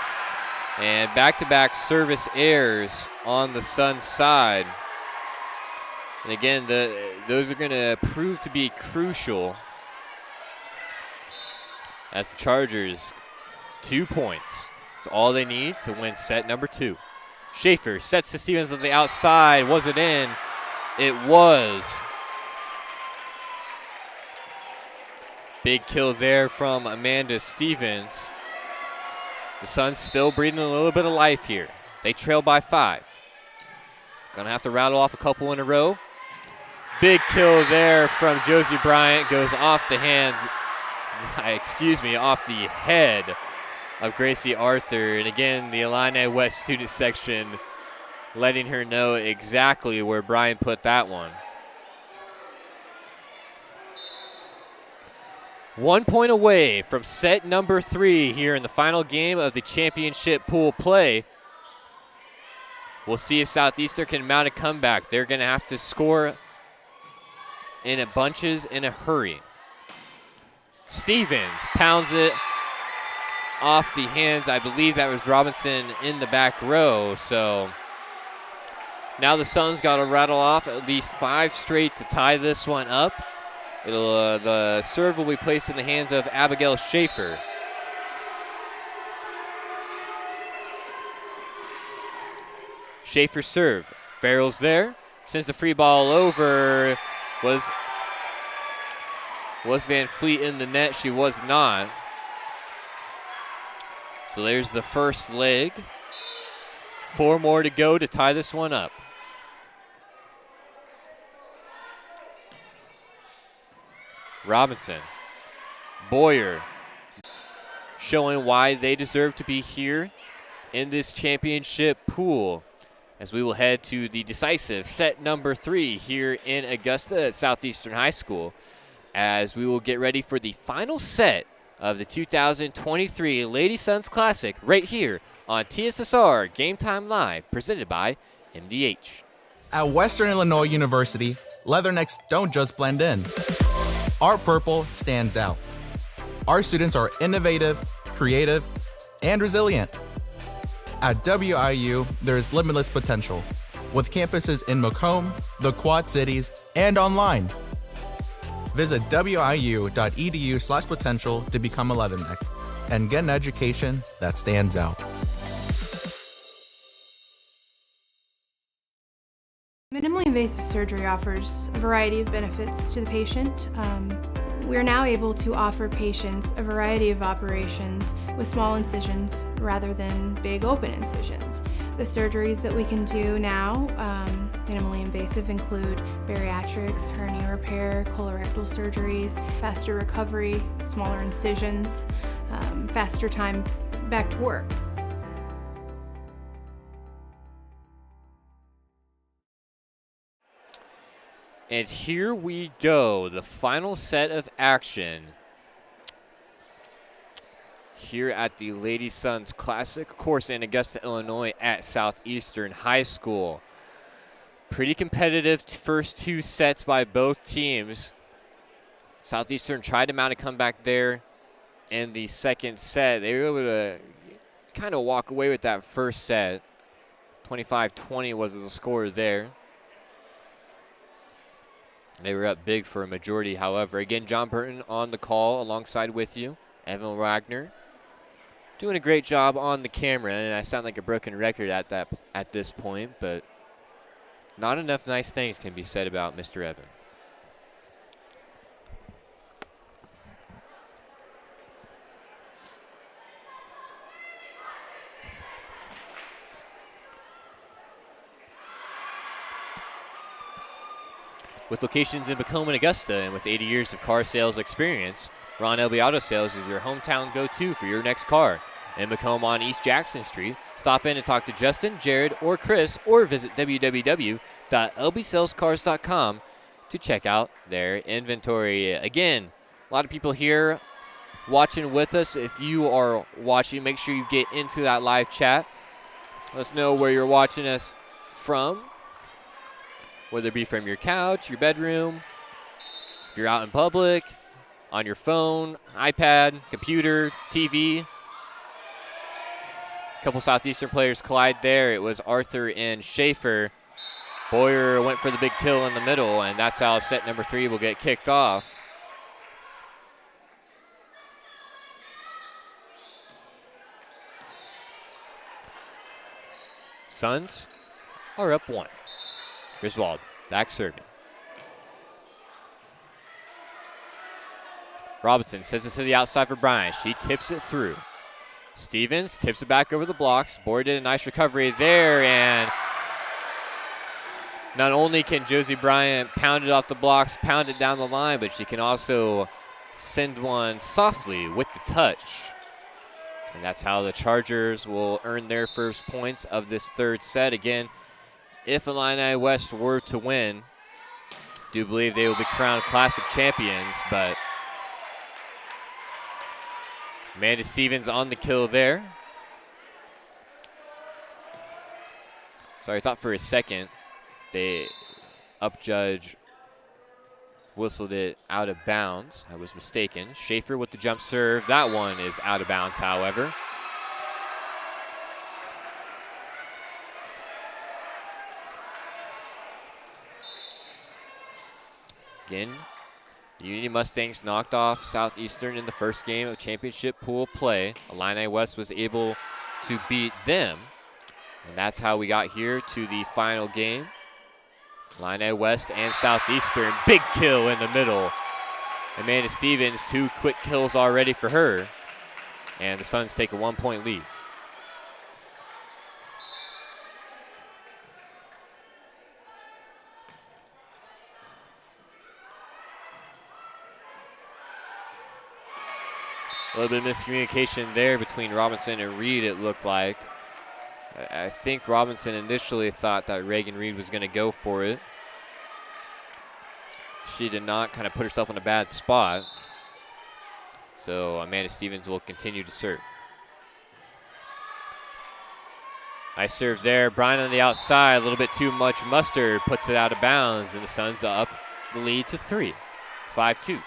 and back-to-back service errors on the Suns side. And again, those are going to prove to be crucial as the Chargers, 2 points. It's all they need to win set number 2. Schaefer sets to Stevens on the outside. Was it in? It was. Big kill there from Amanda Stevens. The Suns still breathing a little bit of life here. They trail by 5. Gonna have to rattle off a couple in a row. Big kill there from Josie Bryant. Goes off the hands, off the head of Gracie Arthur. And again, the Illini West student section letting her know exactly where Bryant put that one. 1 point away from set number 3 here in the final game of the championship pool play. We'll see if Southeastern can mount a comeback. They're going to have to score in bunches in a hurry. Stevens pounds it off the hands. I believe that was Robinson in the back row. So now the Suns got to rattle off at least 5 straight to tie this one up. The serve will be placed in the hands of Abigail Schaefer. Schaefer serve. Farrell's there. Sends the free ball over. Was Van Fleet in the net? She was not. So there's the first leg. 4 more to go to tie this one up. Robinson, Boyer, showing why they deserve to be here in this championship pool as we will head to the decisive set number 3 here in Augusta at Southeastern High School as we will get ready for the final set of the 2023 Lady Suns Classic right here on TSSR Game Time Live, presented by MDH. At Western Illinois University, leathernecks don't just blend in. Our purple stands out. Our students are innovative, creative, and resilient. At WIU, there is limitless potential, with campuses in Macomb, the Quad Cities, and online. Visit wiu.edu/potential to become a leatherneck and get an education that stands out. Minimally invasive surgery offers a variety of benefits to the patient. We are now able to offer patients a variety of operations with small incisions rather than big open incisions. The surgeries that we can do now, minimally invasive, include bariatrics, hernia repair, colorectal surgeries, faster recovery, smaller incisions, faster time back to work. And here we go, the final set of action here at the Lady Suns Classic, of course, in Augusta, Illinois at Southeastern High School. Pretty competitive first two sets by both teams. Southeastern tried to mount a comeback there in the second set. They were able to kind of walk away with that first set. 25-20 was the score there. They were up big for a majority, however. Again, John Burton on the call alongside with you. Evan Wagner doing a great job on the camera, and I sound like a broken record at this point, but not enough nice things can be said about Mr. Evan. With locations in Macomb and Augusta, and with 80 years of car sales experience, Ron Elby Auto Sales is your hometown go-to for your next car. In Macomb on East Jackson Street, stop in and talk to Justin, Jared, or Chris, or visit www.lbsalescars.com to check out their inventory. Again, a lot of people here watching with us. If you are watching, make sure you get into that live chat. Let us know where you're watching us from, whether it be from your couch, your bedroom, if you're out in public, on your phone, iPad, computer, TV. A couple Southeastern players collide there. It was Arthur and Schaefer. Boyer went for the big kill in the middle, and that's how set number 3 will get kicked off. Suns are up 1. Griswold back serving. Robinson sends it to the outside for Bryan. She tips it through. Stevens tips it back over the blocks. Boyer did a nice recovery there, and not only can Josie Bryant pound it off the blocks, pound it down the line, but she can also send one softly with the touch. And that's how the Chargers will earn their first points of this third set. Again, if Illini West were to win, I do believe they will be crowned Classic champions, but Amanda Stevens on the kill there. Sorry, I thought for a second they upjudge whistled it out of bounds. I was mistaken. Schaefer with the jump serve. That one is out of bounds, however. Again, the Union Mustangs knocked off Southeastern in the first game of championship pool play. Illini West was able to beat them. And that's how we got here to the final game. Illini West and Southeastern, big kill in the middle. Amanda Stevens, 2 quick kills already for her. And the Suns take a 1-point lead. A little bit of miscommunication there between Robinson and Reed, it looked like. I think Robinson initially thought that Reagan Reed was going to go for it. She did not, kind of put herself in a bad spot. So Amanda Stevens will continue to serve. Nice serve there. Bryan on the outside, a little bit too much mustard, puts it out of bounds, and the Suns up the lead to 3, 5-2.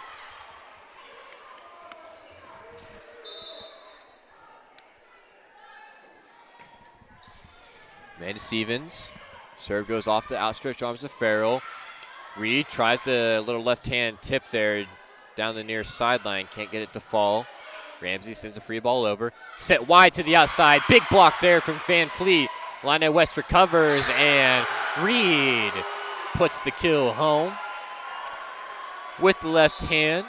Amanda Stevens. Serve goes off the outstretched arms of Farrell. Reed tries the little left-hand tip there down the near sideline. Can't get it to fall. Ramsey sends a free ball over. Set wide to the outside. Big block there from Van Fleet. Illini West recovers, and Reed puts the kill home with the left hand.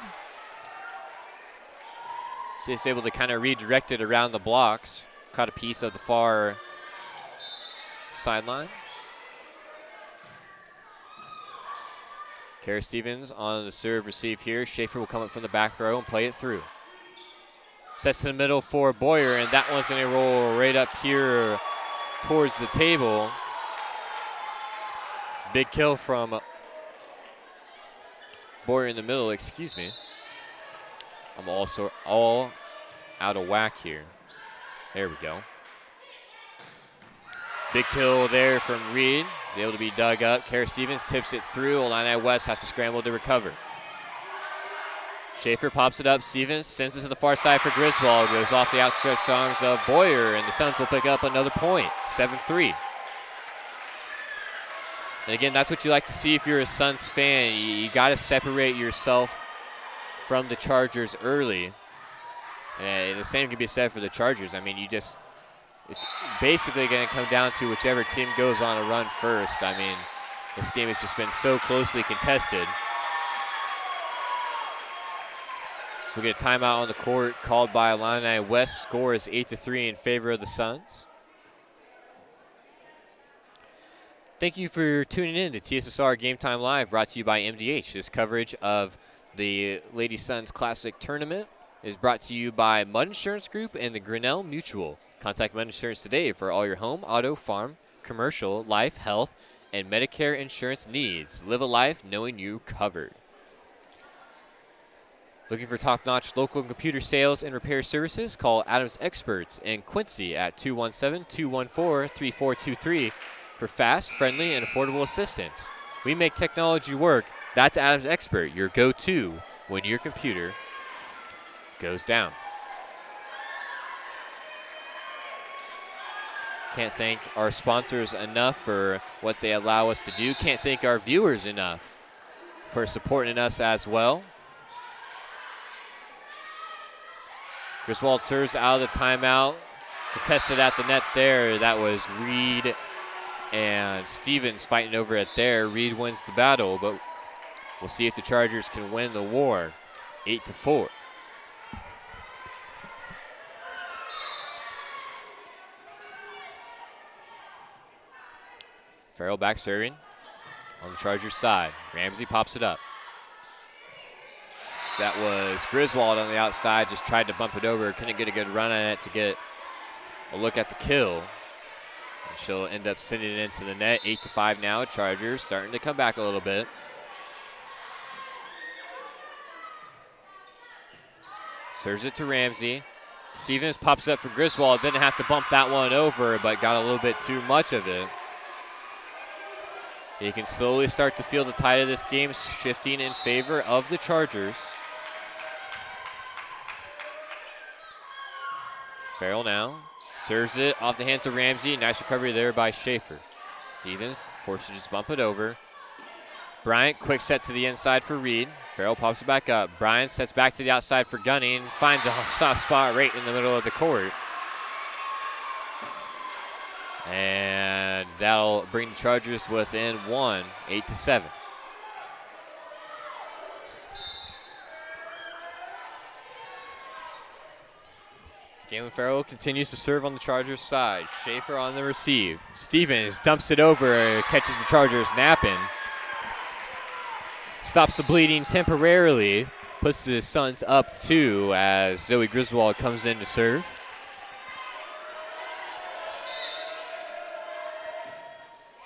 Just able to kind of redirect it around the blocks. Caught a piece of the far sideline. Kara Stevens on the serve receive here. Schaefer will come up from the back row and play it through. Sets to the middle for Boyer, and that one's going to roll right up here towards the table. Big kill from Boyer in the middle, excuse me. I'm also all out of whack here. There we go. Big kill there from Reed. Able to be dug up. Kara Stevens tips it through. Illini West has to scramble to recover. Schaefer pops it up. Stevens sends it to the far side for Griswold. Goes off the outstretched arms of Boyer, and the Suns will pick up another point. 7-3. And again, that's what you like to see if you're a Suns fan. You got to separate yourself from the Chargers early. And the same can be said for the Chargers. I mean, it's basically going to come down to whichever team goes on a run first. I mean, this game has just been so closely contested. So we get a timeout on the court called by Illini West. Score is 8-3 in favor of the Suns. Thank you for tuning in to TSSR Game Time Live, brought to you by MDH. This coverage of the Lady Suns Classic Tournament is brought to you by Mud Insurance Group and the Grinnell Mutual. Contact Mud Insurance today for all your home, auto, farm, commercial, life, health, and Medicare insurance needs. Live a life knowing you covered. Looking for top-notch local computer sales and repair services? Call Adams Experts in Quincy at 217-214-3423 for fast, friendly, and affordable assistance. We make technology work. That's Adams Expert, your go-to when your computer goes down. Can't thank our sponsors enough for what they allow us to do. Can't thank our viewers enough for supporting us as well. Griswold serves out of the timeout. Contested at the net there. That was Reed and Stevens fighting over it there. Reed wins the battle, but we'll see if the Chargers can win the war. 8-4. Farrell back serving on the Chargers side. Ramsey pops it up. That was Griswold on the outside, just tried to bump it over, couldn't get a good run on it to get a look at the kill. And she'll end up sending it into the net. 8-5 now. Chargers starting to come back a little bit. Serves it to Ramsey. Stevens pops up for Griswold. Didn't have to bump that one over, but got a little bit too much of it. You can slowly start to feel the tide of this game shifting in favor of the Chargers. Farrell now serves it off the hands of Ramsey. Nice recovery there by Schaefer. Stevens forced to just bump it over. Bryant, quick set to the inside for Reed. Farrell pops it back up. Bryant sets back to the outside for Gunning. Finds a soft spot right in the middle of the court. And that'll bring the Chargers within one, 8-7. Galen Farrell continues to serve on the Chargers side. Schaefer on the receive. Stevens dumps it over, catches the Chargers napping. Stops the bleeding temporarily. Puts the Suns up 2 as Zoe Griswold comes in to serve.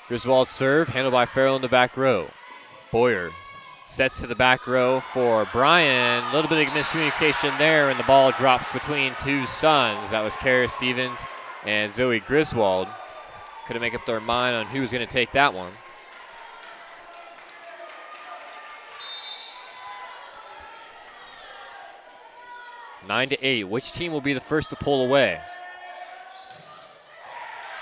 Griswold's serve, handled by Farrell in the back row. Boyer Sets to the back row for Brian. A little bit of miscommunication there, and the ball drops between two Suns. That was Kara Stevens and Zoe Griswold. Couldn't make up their mind on who was going to take that one. Nine to 8. Which team will be the first to pull away?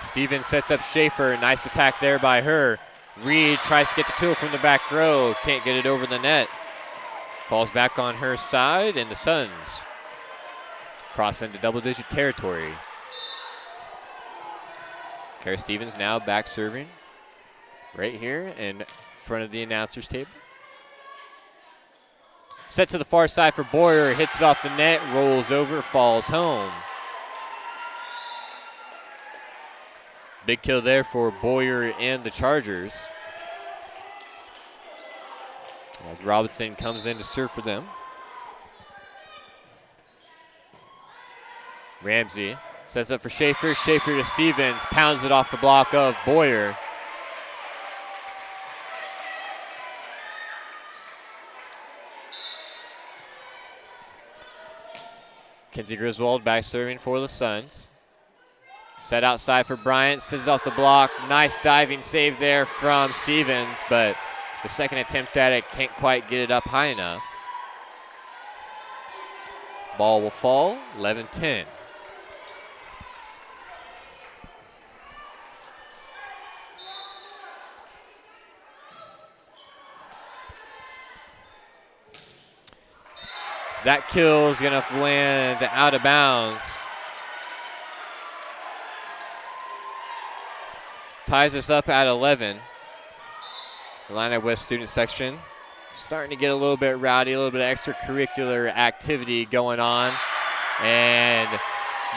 Stevens sets up Schaefer. Nice attack there by her. Reed tries to get the kill from the back row. Can't get it over the net. Falls back on her side, and the Suns cross into double-digit territory. Kara Stevens now back serving right here in front of the announcer's table. Set to the far side for Boyer. Hits it off the net, rolls over, falls home. Big kill there for Boyer and the Chargers. As Robinson comes in to serve for them. Ramsey sets up for Schaefer. Schaefer to Stevens. Pounds it off the block of Boyer. Kenzie Griswold back serving for the Suns. Set outside for Bryant. Sends it off the block. Nice diving save there from Stevens, but the second attempt at it can't quite get it up high enough. Ball will fall, 11-10. That kill is going to land out of bounds. Ties us up at 11. Illini West student section starting to get a little bit rowdy, a little bit of extracurricular activity going on. And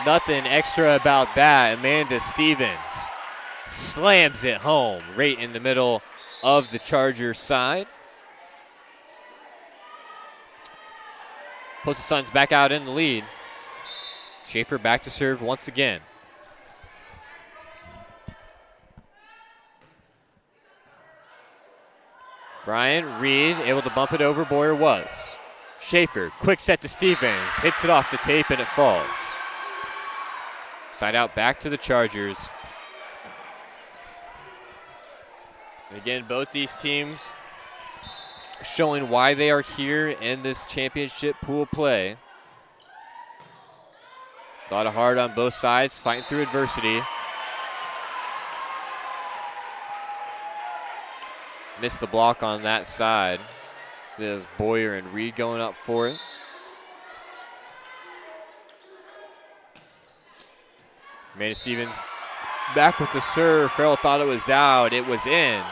nothing extra about that. Amanda Stevens slams it home right in the middle of the Chargers side. Puts the Suns back out in the lead. Schaefer back to serve once again. Brian Reed able to bump it over. Boyer was. Schaefer, quick set to Stevens. Hits it off the tape and it falls. Side out back to the Chargers. And again, both these teams showing why they are here in this championship pool play. A lot of heart on both sides, fighting through adversity. Missed the block on that side. There's Boyer and Reed going up for it. Amanda Stevens back with the serve. Farrell thought it was out. It was in.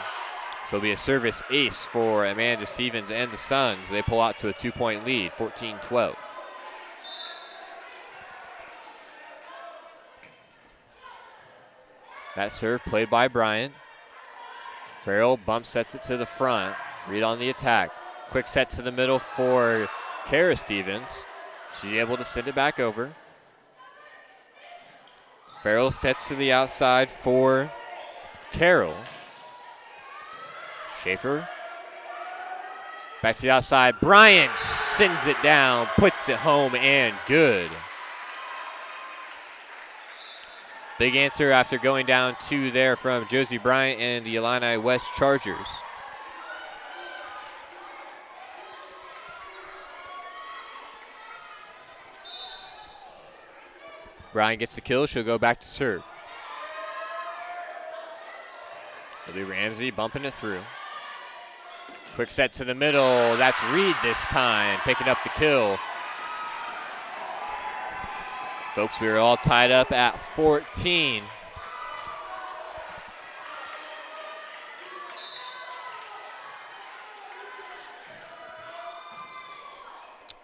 So it'll be a service ace for Amanda Stevens and the Suns. They pull out to a 2-point lead, 14-12. That serve played by Bryant. Farrell bump sets it to the front. Reed on the attack. Quick set to the middle for Kara Stevens. She's able to send it back over. Farrell sets to the outside for Carroll. Schaefer. Back to the outside. Bryant sends it down, puts it home, and good. Big answer after going down 2 there from Josie Bryant and the Illini West Chargers. Bryant gets the kill. She'll go back to serve. It'll be Ramsey bumping it through. Quick set to the middle. That's Reed this time, picking up the kill. Folks, we are all tied up at 14.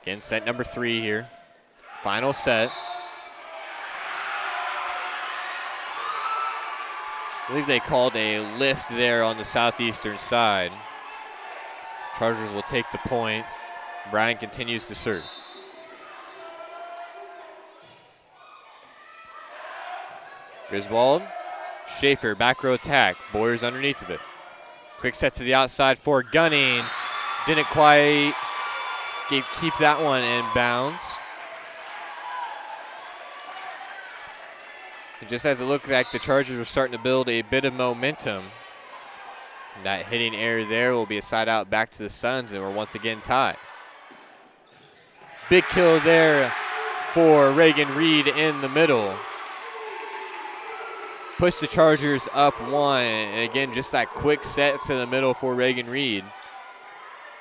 Again, set number 3 here. Final set. I believe they called a lift there on the Southeastern side. Chargers will take the point. Brian continues to serve. Griswold, Schaefer, back row attack. Boyer's underneath of it. Quick set to the outside for Gunning. Didn't quite keep that one in bounds. And just as it looked like the Chargers were starting to build a bit of momentum, that hitting error there will be a side out back to the Suns, and we're once again tied. Big kill there for Reagan Reed in the middle. Push the Chargers up one, and again, just that quick set to the middle for Reagan Reed,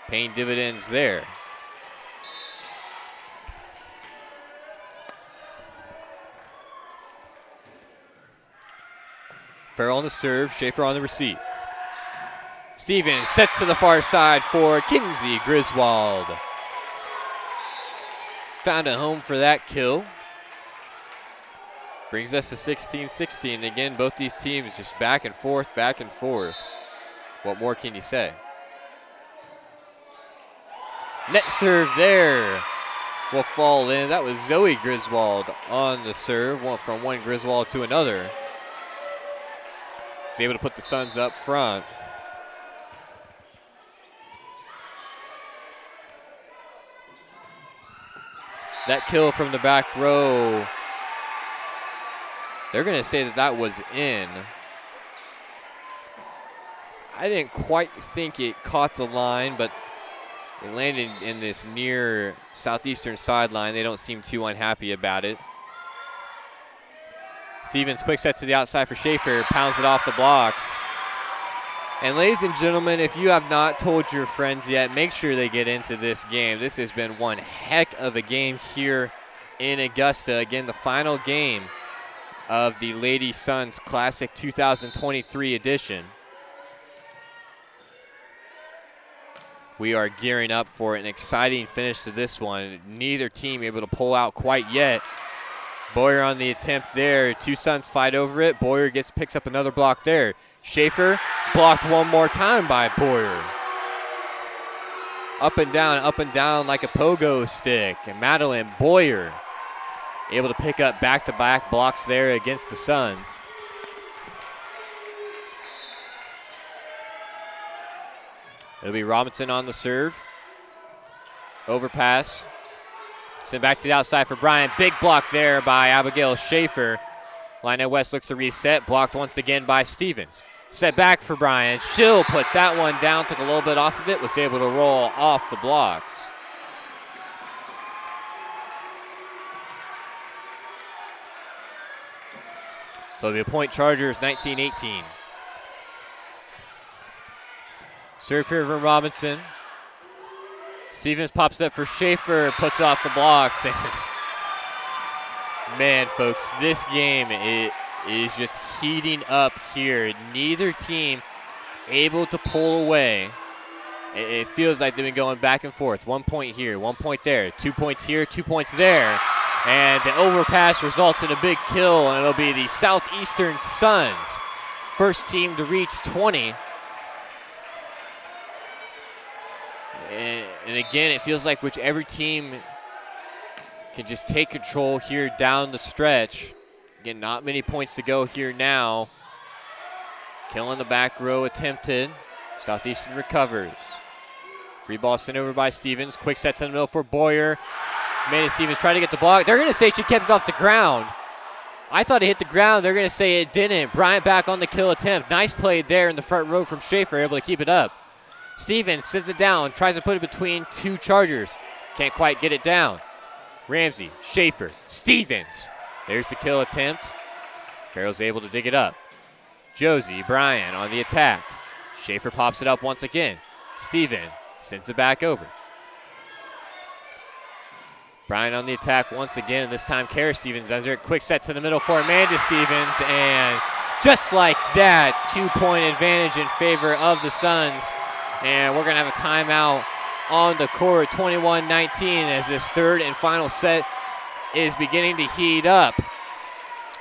paying dividends there. Farrell on the serve, Schaefer on the receive. Stevens sets to the far side for Kinsey Griswold. Found a home for that kill. Brings us to 16-16. Again, both these teams just back and forth, back and forth. What more can you say? Net serve there will fall in. That was Zoe Griswold on the serve, from one Griswold to another. He's able to put the Suns up front. That kill from the back row, they're going to say that that was in. I didn't quite think it caught the line, but it landed in this near Southeastern sideline. They don't seem too unhappy about it. Stevens, quick set to the outside for Schaefer, pounds it off the blocks. And ladies and gentlemen, if you have not told your friends yet, make sure they get into this game. This has been one heck of a game here in Augusta. Again, the final game of the Lady Suns Classic 2023 edition. We are gearing up for an exciting finish to this one. Neither team able to pull out quite yet. Boyer on the attempt there. Two Suns fight over it. Boyer picks up another block there. Schaefer blocked one more time by Boyer. Up and down like a pogo stick. And Madeline Boyer able to pick up back-to-back blocks there against the Suns. It'll be Robinson on the serve. Overpass. Send back to the outside for Bryant. Big block there by Abigail Schaefer. Lionel West looks to reset. Blocked once again by Stevens. Set back for Bryant. She'll put that one down. Took a little bit off of it. Was able to roll off the blocks. So it'll be a point Chargers, 19-18. Serve here from Robinson. Stevens pops up for Schaefer, puts off the blocks. Man, folks, this game is just heating up here. Neither team able to pull away. It feels like they've been going back and forth. 1 point here, 1 point there, 2 points here, 2 points there. And the overpass results in a big kill, and it'll be the Southeastern Suns, first team to reach 20. And again, it feels like whichever team can just take control here down the stretch. Again, not many points to go here now. Kill in the back row attempted. Southeastern recovers. Free ball sent over by Stevens. Quick set to the middle for Boyer. Amanda Stevens trying to get the block. They're going to say she kept it off the ground. I thought it hit the ground. They're going to say it didn't. Bryant back on the kill attempt. Nice play there in the front row from Schaefer, able to keep it up. Stevens sends it down, tries to put it between two Chargers. Can't quite get it down. Ramsey, Schaefer, Stevens. There's the kill attempt. Farrell's able to dig it up. Josie Bryan on the attack. Schaefer pops it up once again. Steven sends it back over. Bryan on the attack once again. This time Kara Stevens has her quick set to the middle for Amanda Stevens. And just like that, 2-point advantage in favor of the Suns. And we're going to have a timeout on the court, 21-19, as this third and final set is beginning to heat up.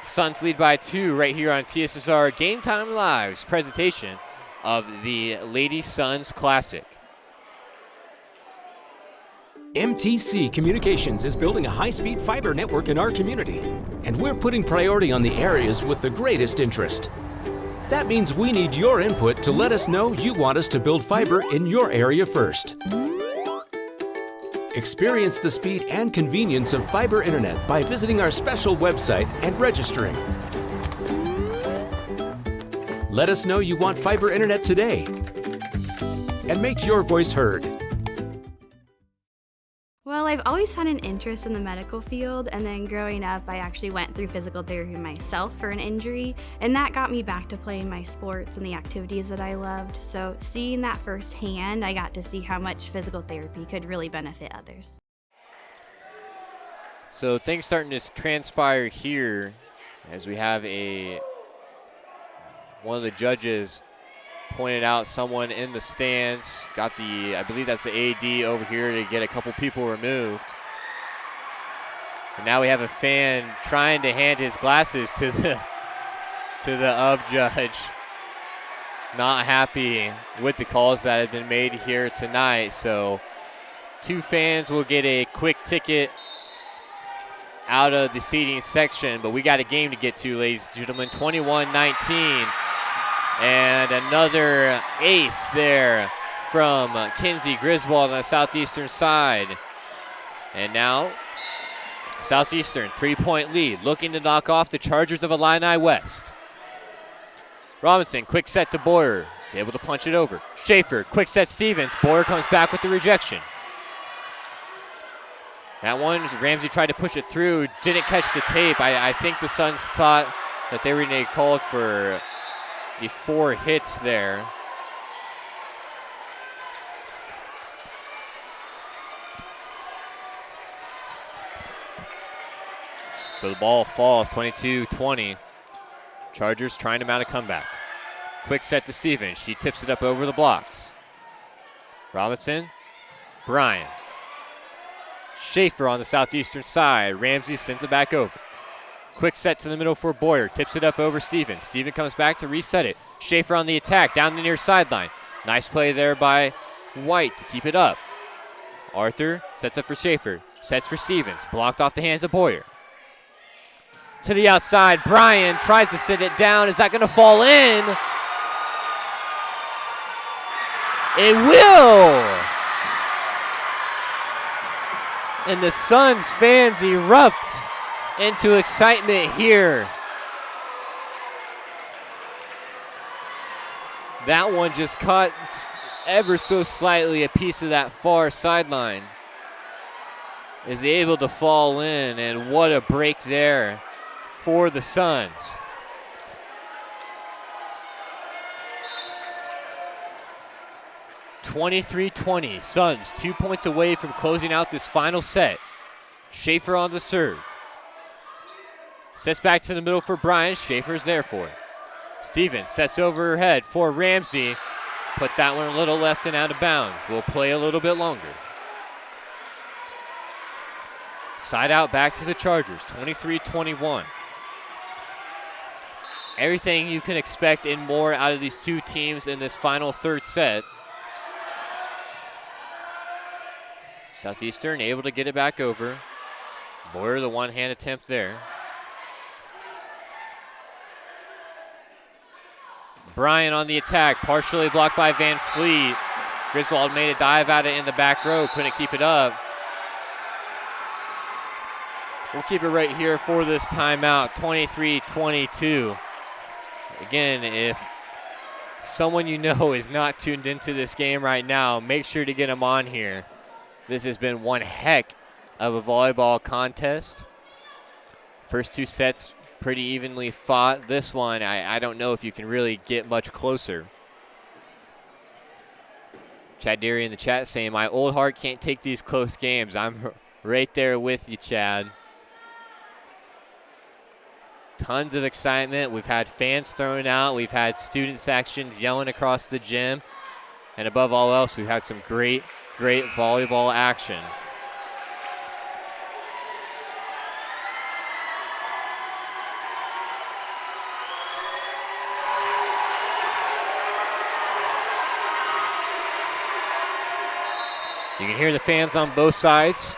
Suns lead by 2 right here on TSSR Game Time Live's presentation of the Lady Suns Classic. MTC Communications is building a high-speed fiber network in our community, and we're putting priority on the areas with the greatest interest. That means we need your input to let us know you want us to build fiber in your area first. Experience the speed and convenience of fiber internet by visiting our special website and registering. Let us know you want fiber internet today and make your voice heard. Well, I've always had an interest in the medical field, and then growing up I actually went through physical therapy myself for an injury, and that got me back to playing my sports and the activities that I loved. So seeing that firsthand, I got to see how much physical therapy could really benefit others. So things starting to transpire here as we have one of the judges pointed out someone in the stands, got I believe that's the AD over here to get a couple people removed. And now we have a fan trying to hand his glasses to the judge. Not happy with the calls that have been made here tonight. So 2 fans will get a quick ticket out of the seating section, but we got a game to get to, ladies and gentlemen. 21-19. And another ace there from Kinsey Griswold on the Southeastern side. And now, Southeastern, 3-point lead, looking to knock off the Chargers of Illini West. Robinson, quick set to Boyer, is able to punch it over. Schaefer, quick set Stevens. Boyer comes back with the rejection. That one, Ramsey tried to push it through, didn't catch the tape. I think the Suns thought that they were going to get called for the 4 hits there. So the ball falls, 22-20. Chargers trying to mount a comeback. Quick set to Stevens. She tips it up over the blocks. Robinson, Bryan. Schaefer on the Southeastern side. Ramsey sends it back over. Quick set to the middle for Boyer. Tips it up over Stevens. Stevens comes back to reset it. Schaefer on the attack down the near sideline. Nice play there by White to keep it up. Arthur sets up for Schaefer. Sets for Stevens. Blocked off the hands of Boyer. To the outside. Bryan tries to sit it down. Is that going to fall in? It will! And the Suns fans erupt into excitement here. That one just caught ever so slightly a piece of that far sideline. Is able to fall in, and what a break there for the Suns. (23-20). Suns 2 points away from closing out this final set. Schaefer on the serve. Sets back to the middle for Bryan. Schaefer's there for it. Stevens sets over her head for Ramsey. Put that one a little left and out of bounds. We'll play a little bit longer. Side out back to the Chargers, 23-21. Everything you can expect and more out of these two teams in this final third set. Southeastern able to get it back over. Boyer, the one-hand attempt there. Bryan on the attack, partially blocked by Van Fleet. Griswold made a dive at it in the back row, couldn't keep it up. We'll keep it right here for this timeout, 23-22. Again, if someone you know is not tuned into this game right now, make sure to get them on here. This has been one heck of a volleyball contest. First two sets pretty evenly fought. This one, I don't know if you can really get much closer. Chad Deary in the chat saying, my old heart can't take these close games. I'm right there with you, Chad. Tons of excitement. We've had fans thrown out. We've had student sections yelling across the gym. And above all else, we've had some great volleyball action. You can hear the fans on both sides.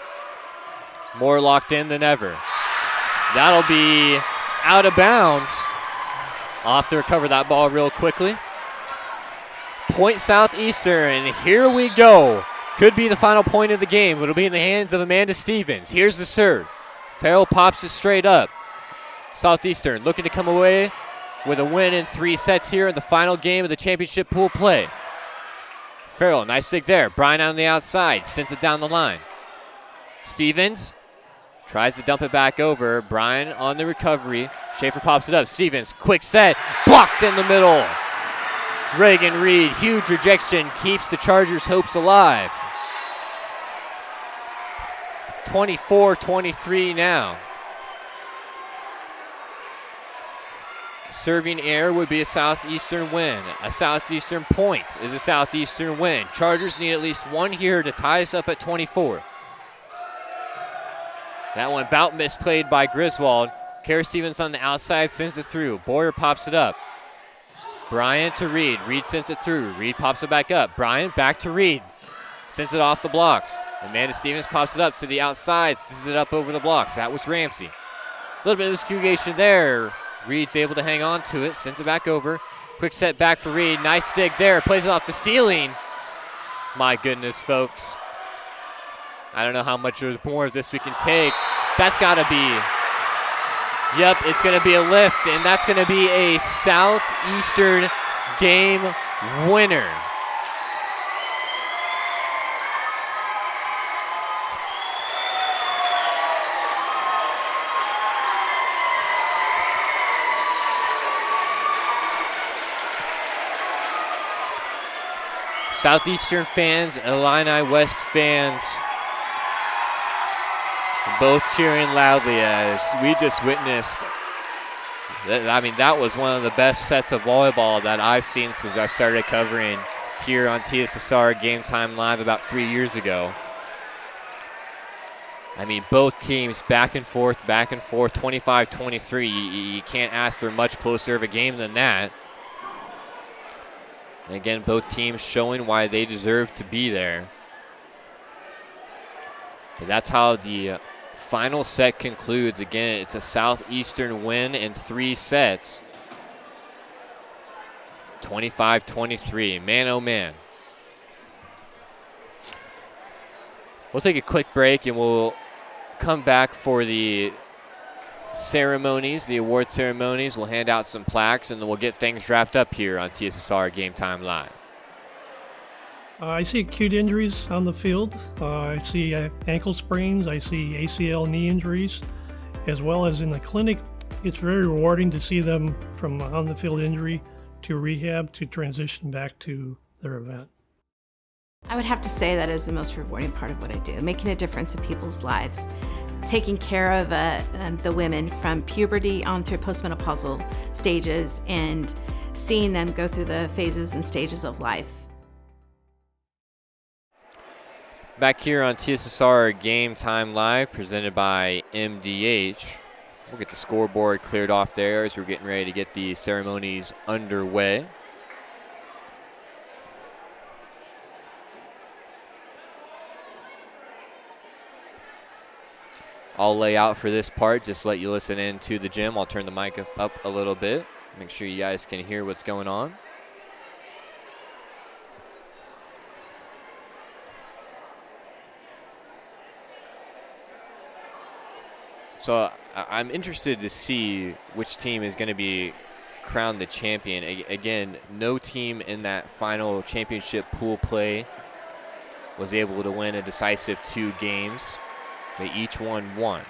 More locked in than ever. That'll be out of bounds. Off to recover that ball real quickly. Point Southeastern, and here we go. Could be the final point of the game. It'll be in the hands of Amanda Stevens. Here's the serve. Farrell pops it straight up. Southeastern looking to come away with a win in 3 sets here in the final game of the championship pool play. Farrell, nice dig there. Bryan on the outside, sends it down the line. Stevens tries to dump it back over. Bryan on the recovery. Schaefer pops it up. Stevens, quick set, blocked in the middle. Reagan Reed, huge rejection, keeps the Chargers' hopes alive. 24-23 now. Serving error would be a Southeastern win. A Southeastern point is a Southeastern win. Chargers need at least one here to tie us up at 24. That one bout misplayed by Griswold. Kara Stevens on the outside sends it through. Boyer pops it up. Bryan to Reed. Reed sends it through. Reed pops it back up. Bryan back to Reed. Sends it off the blocks. Amanda Stevens pops it up to the outside. Sends it up over the blocks. That was Ramsey. A little bit of miscommunication there. Reed's able to hang on to it. Sends it back over. Quick set back for Reed. Nice dig there. Plays it off the ceiling. My goodness, folks. I don't know how much more of this we can take. That's got to be... Yep, it's going to be a lift, and that's going to be a Southeastern game winner. Southeastern fans, Illini West fans, both cheering loudly as we just witnessed. I mean, that was one of the best sets of volleyball that I've seen since I started covering here on TSSR Game Time Live about 3 years ago. I mean, both teams back and forth, 25-23. You can't ask for much closer of a game than that. And again, both teams showing why they deserve to be there. But that's how the final set concludes. Again, it's a Southeastern win in 3 sets. 25-23. Man, oh man. We'll take a quick break and we'll come back for the ceremonies, the award ceremonies. We'll hand out some plaques and then we'll get things wrapped up here on TSSR Game Time Live. I see acute injuries on the field. I see ankle sprains. I see ACL knee injuries, as well as in the clinic. It's very rewarding to see them from on the field injury to rehab to transition back to their event. I would have to say that is the most rewarding part of what I do, making a difference in people's lives, taking care of the women from puberty on through postmenopausal stages and seeing them go through the phases and stages of life. Back here on TSSR Game Time Live, presented by MDH. We'll get the scoreboard cleared off there as we're getting ready to get the ceremonies underway. I'll lay out for this part, just let you listen in to the gym. I'll turn the mic up a little bit, make sure you guys can hear what's going on. So I'm interested to see which team is going to be crowned the champion. Again, no team in that final championship pool play was able to win a decisive 2 games. They each won 1.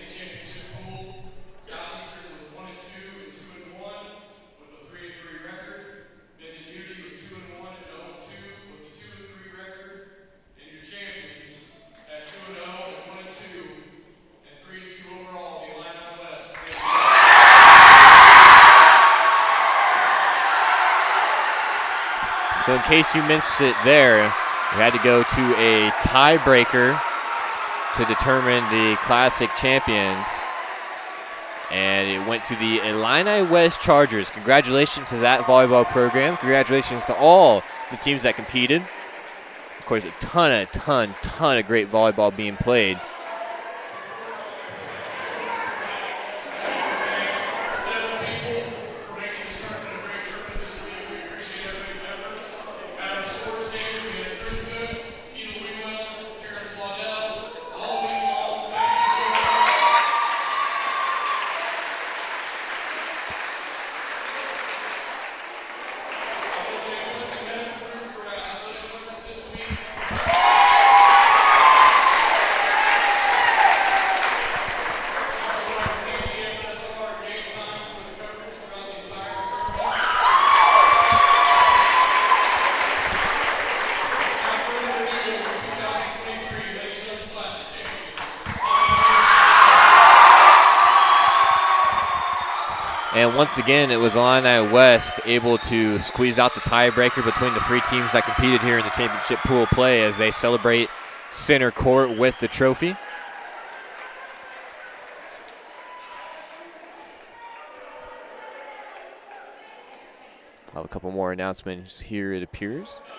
Championship So in case you missed it there, we had to go to a tiebreaker to determine the Classic champions. And it went to the Illini West Chargers. Congratulations to that volleyball program. Congratulations to all the teams that competed. Of course, a ton of great volleyball being played. And once again, it was Illini West able to squeeze out the tiebreaker between the three teams that competed here in the championship pool play as they celebrate center court with the trophy. I'll have a couple more announcements here, it appears.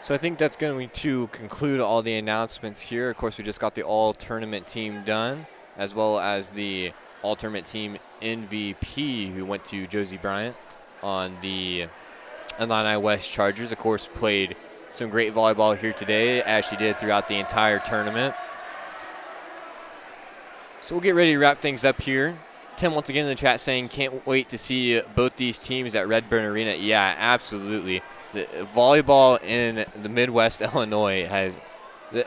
So I think that's going to conclude all the announcements here. Of course, we just got the all-tournament team done, as well as the all-tournament team MVP who went to Josie Bryant on the Illini West Chargers. Of course, played some great volleyball here today, as she did throughout the entire tournament. So we'll get ready to wrap things up here. Tim, once again in the chat saying, can't wait to see both these teams at Redburn Arena. Yeah, absolutely. The volleyball in the Midwest Illinois has,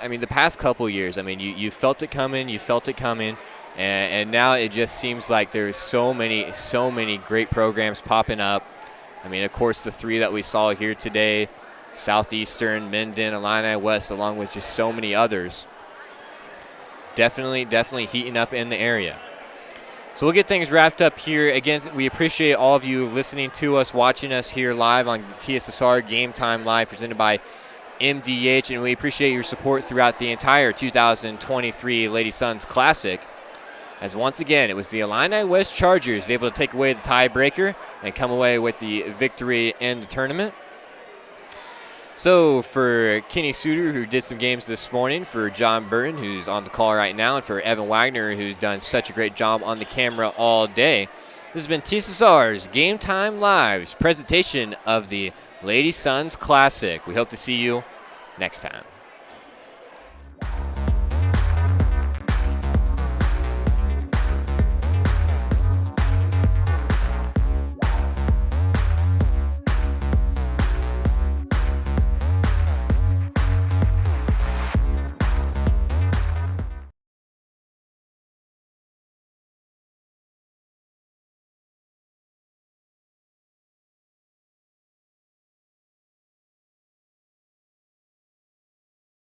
I mean, the past couple years, I mean, you felt it coming, and now it just seems like there's so many great programs popping up. I mean, of course, the three that we saw here today, Southeastern, Minden, Illini West, along with just so many others. Definitely heating up in the area. So we'll get things wrapped up here. Again, we appreciate all of you listening to us, watching us here live on TSSR Game Time Live, presented by MDH, and we appreciate your support throughout the entire 2023 Lady Suns Classic. As once again, it was the Illini West Chargers able to take away the tiebreaker and come away with the victory in the tournament. So for Kenny Suter, who did some games this morning, for John Burton, who's on the call right now, and for Evan Wagner, who's done such a great job on the camera all day, this has been TSSR's Game Time Live's presentation of the Lady Suns Classic. We hope to see you next time.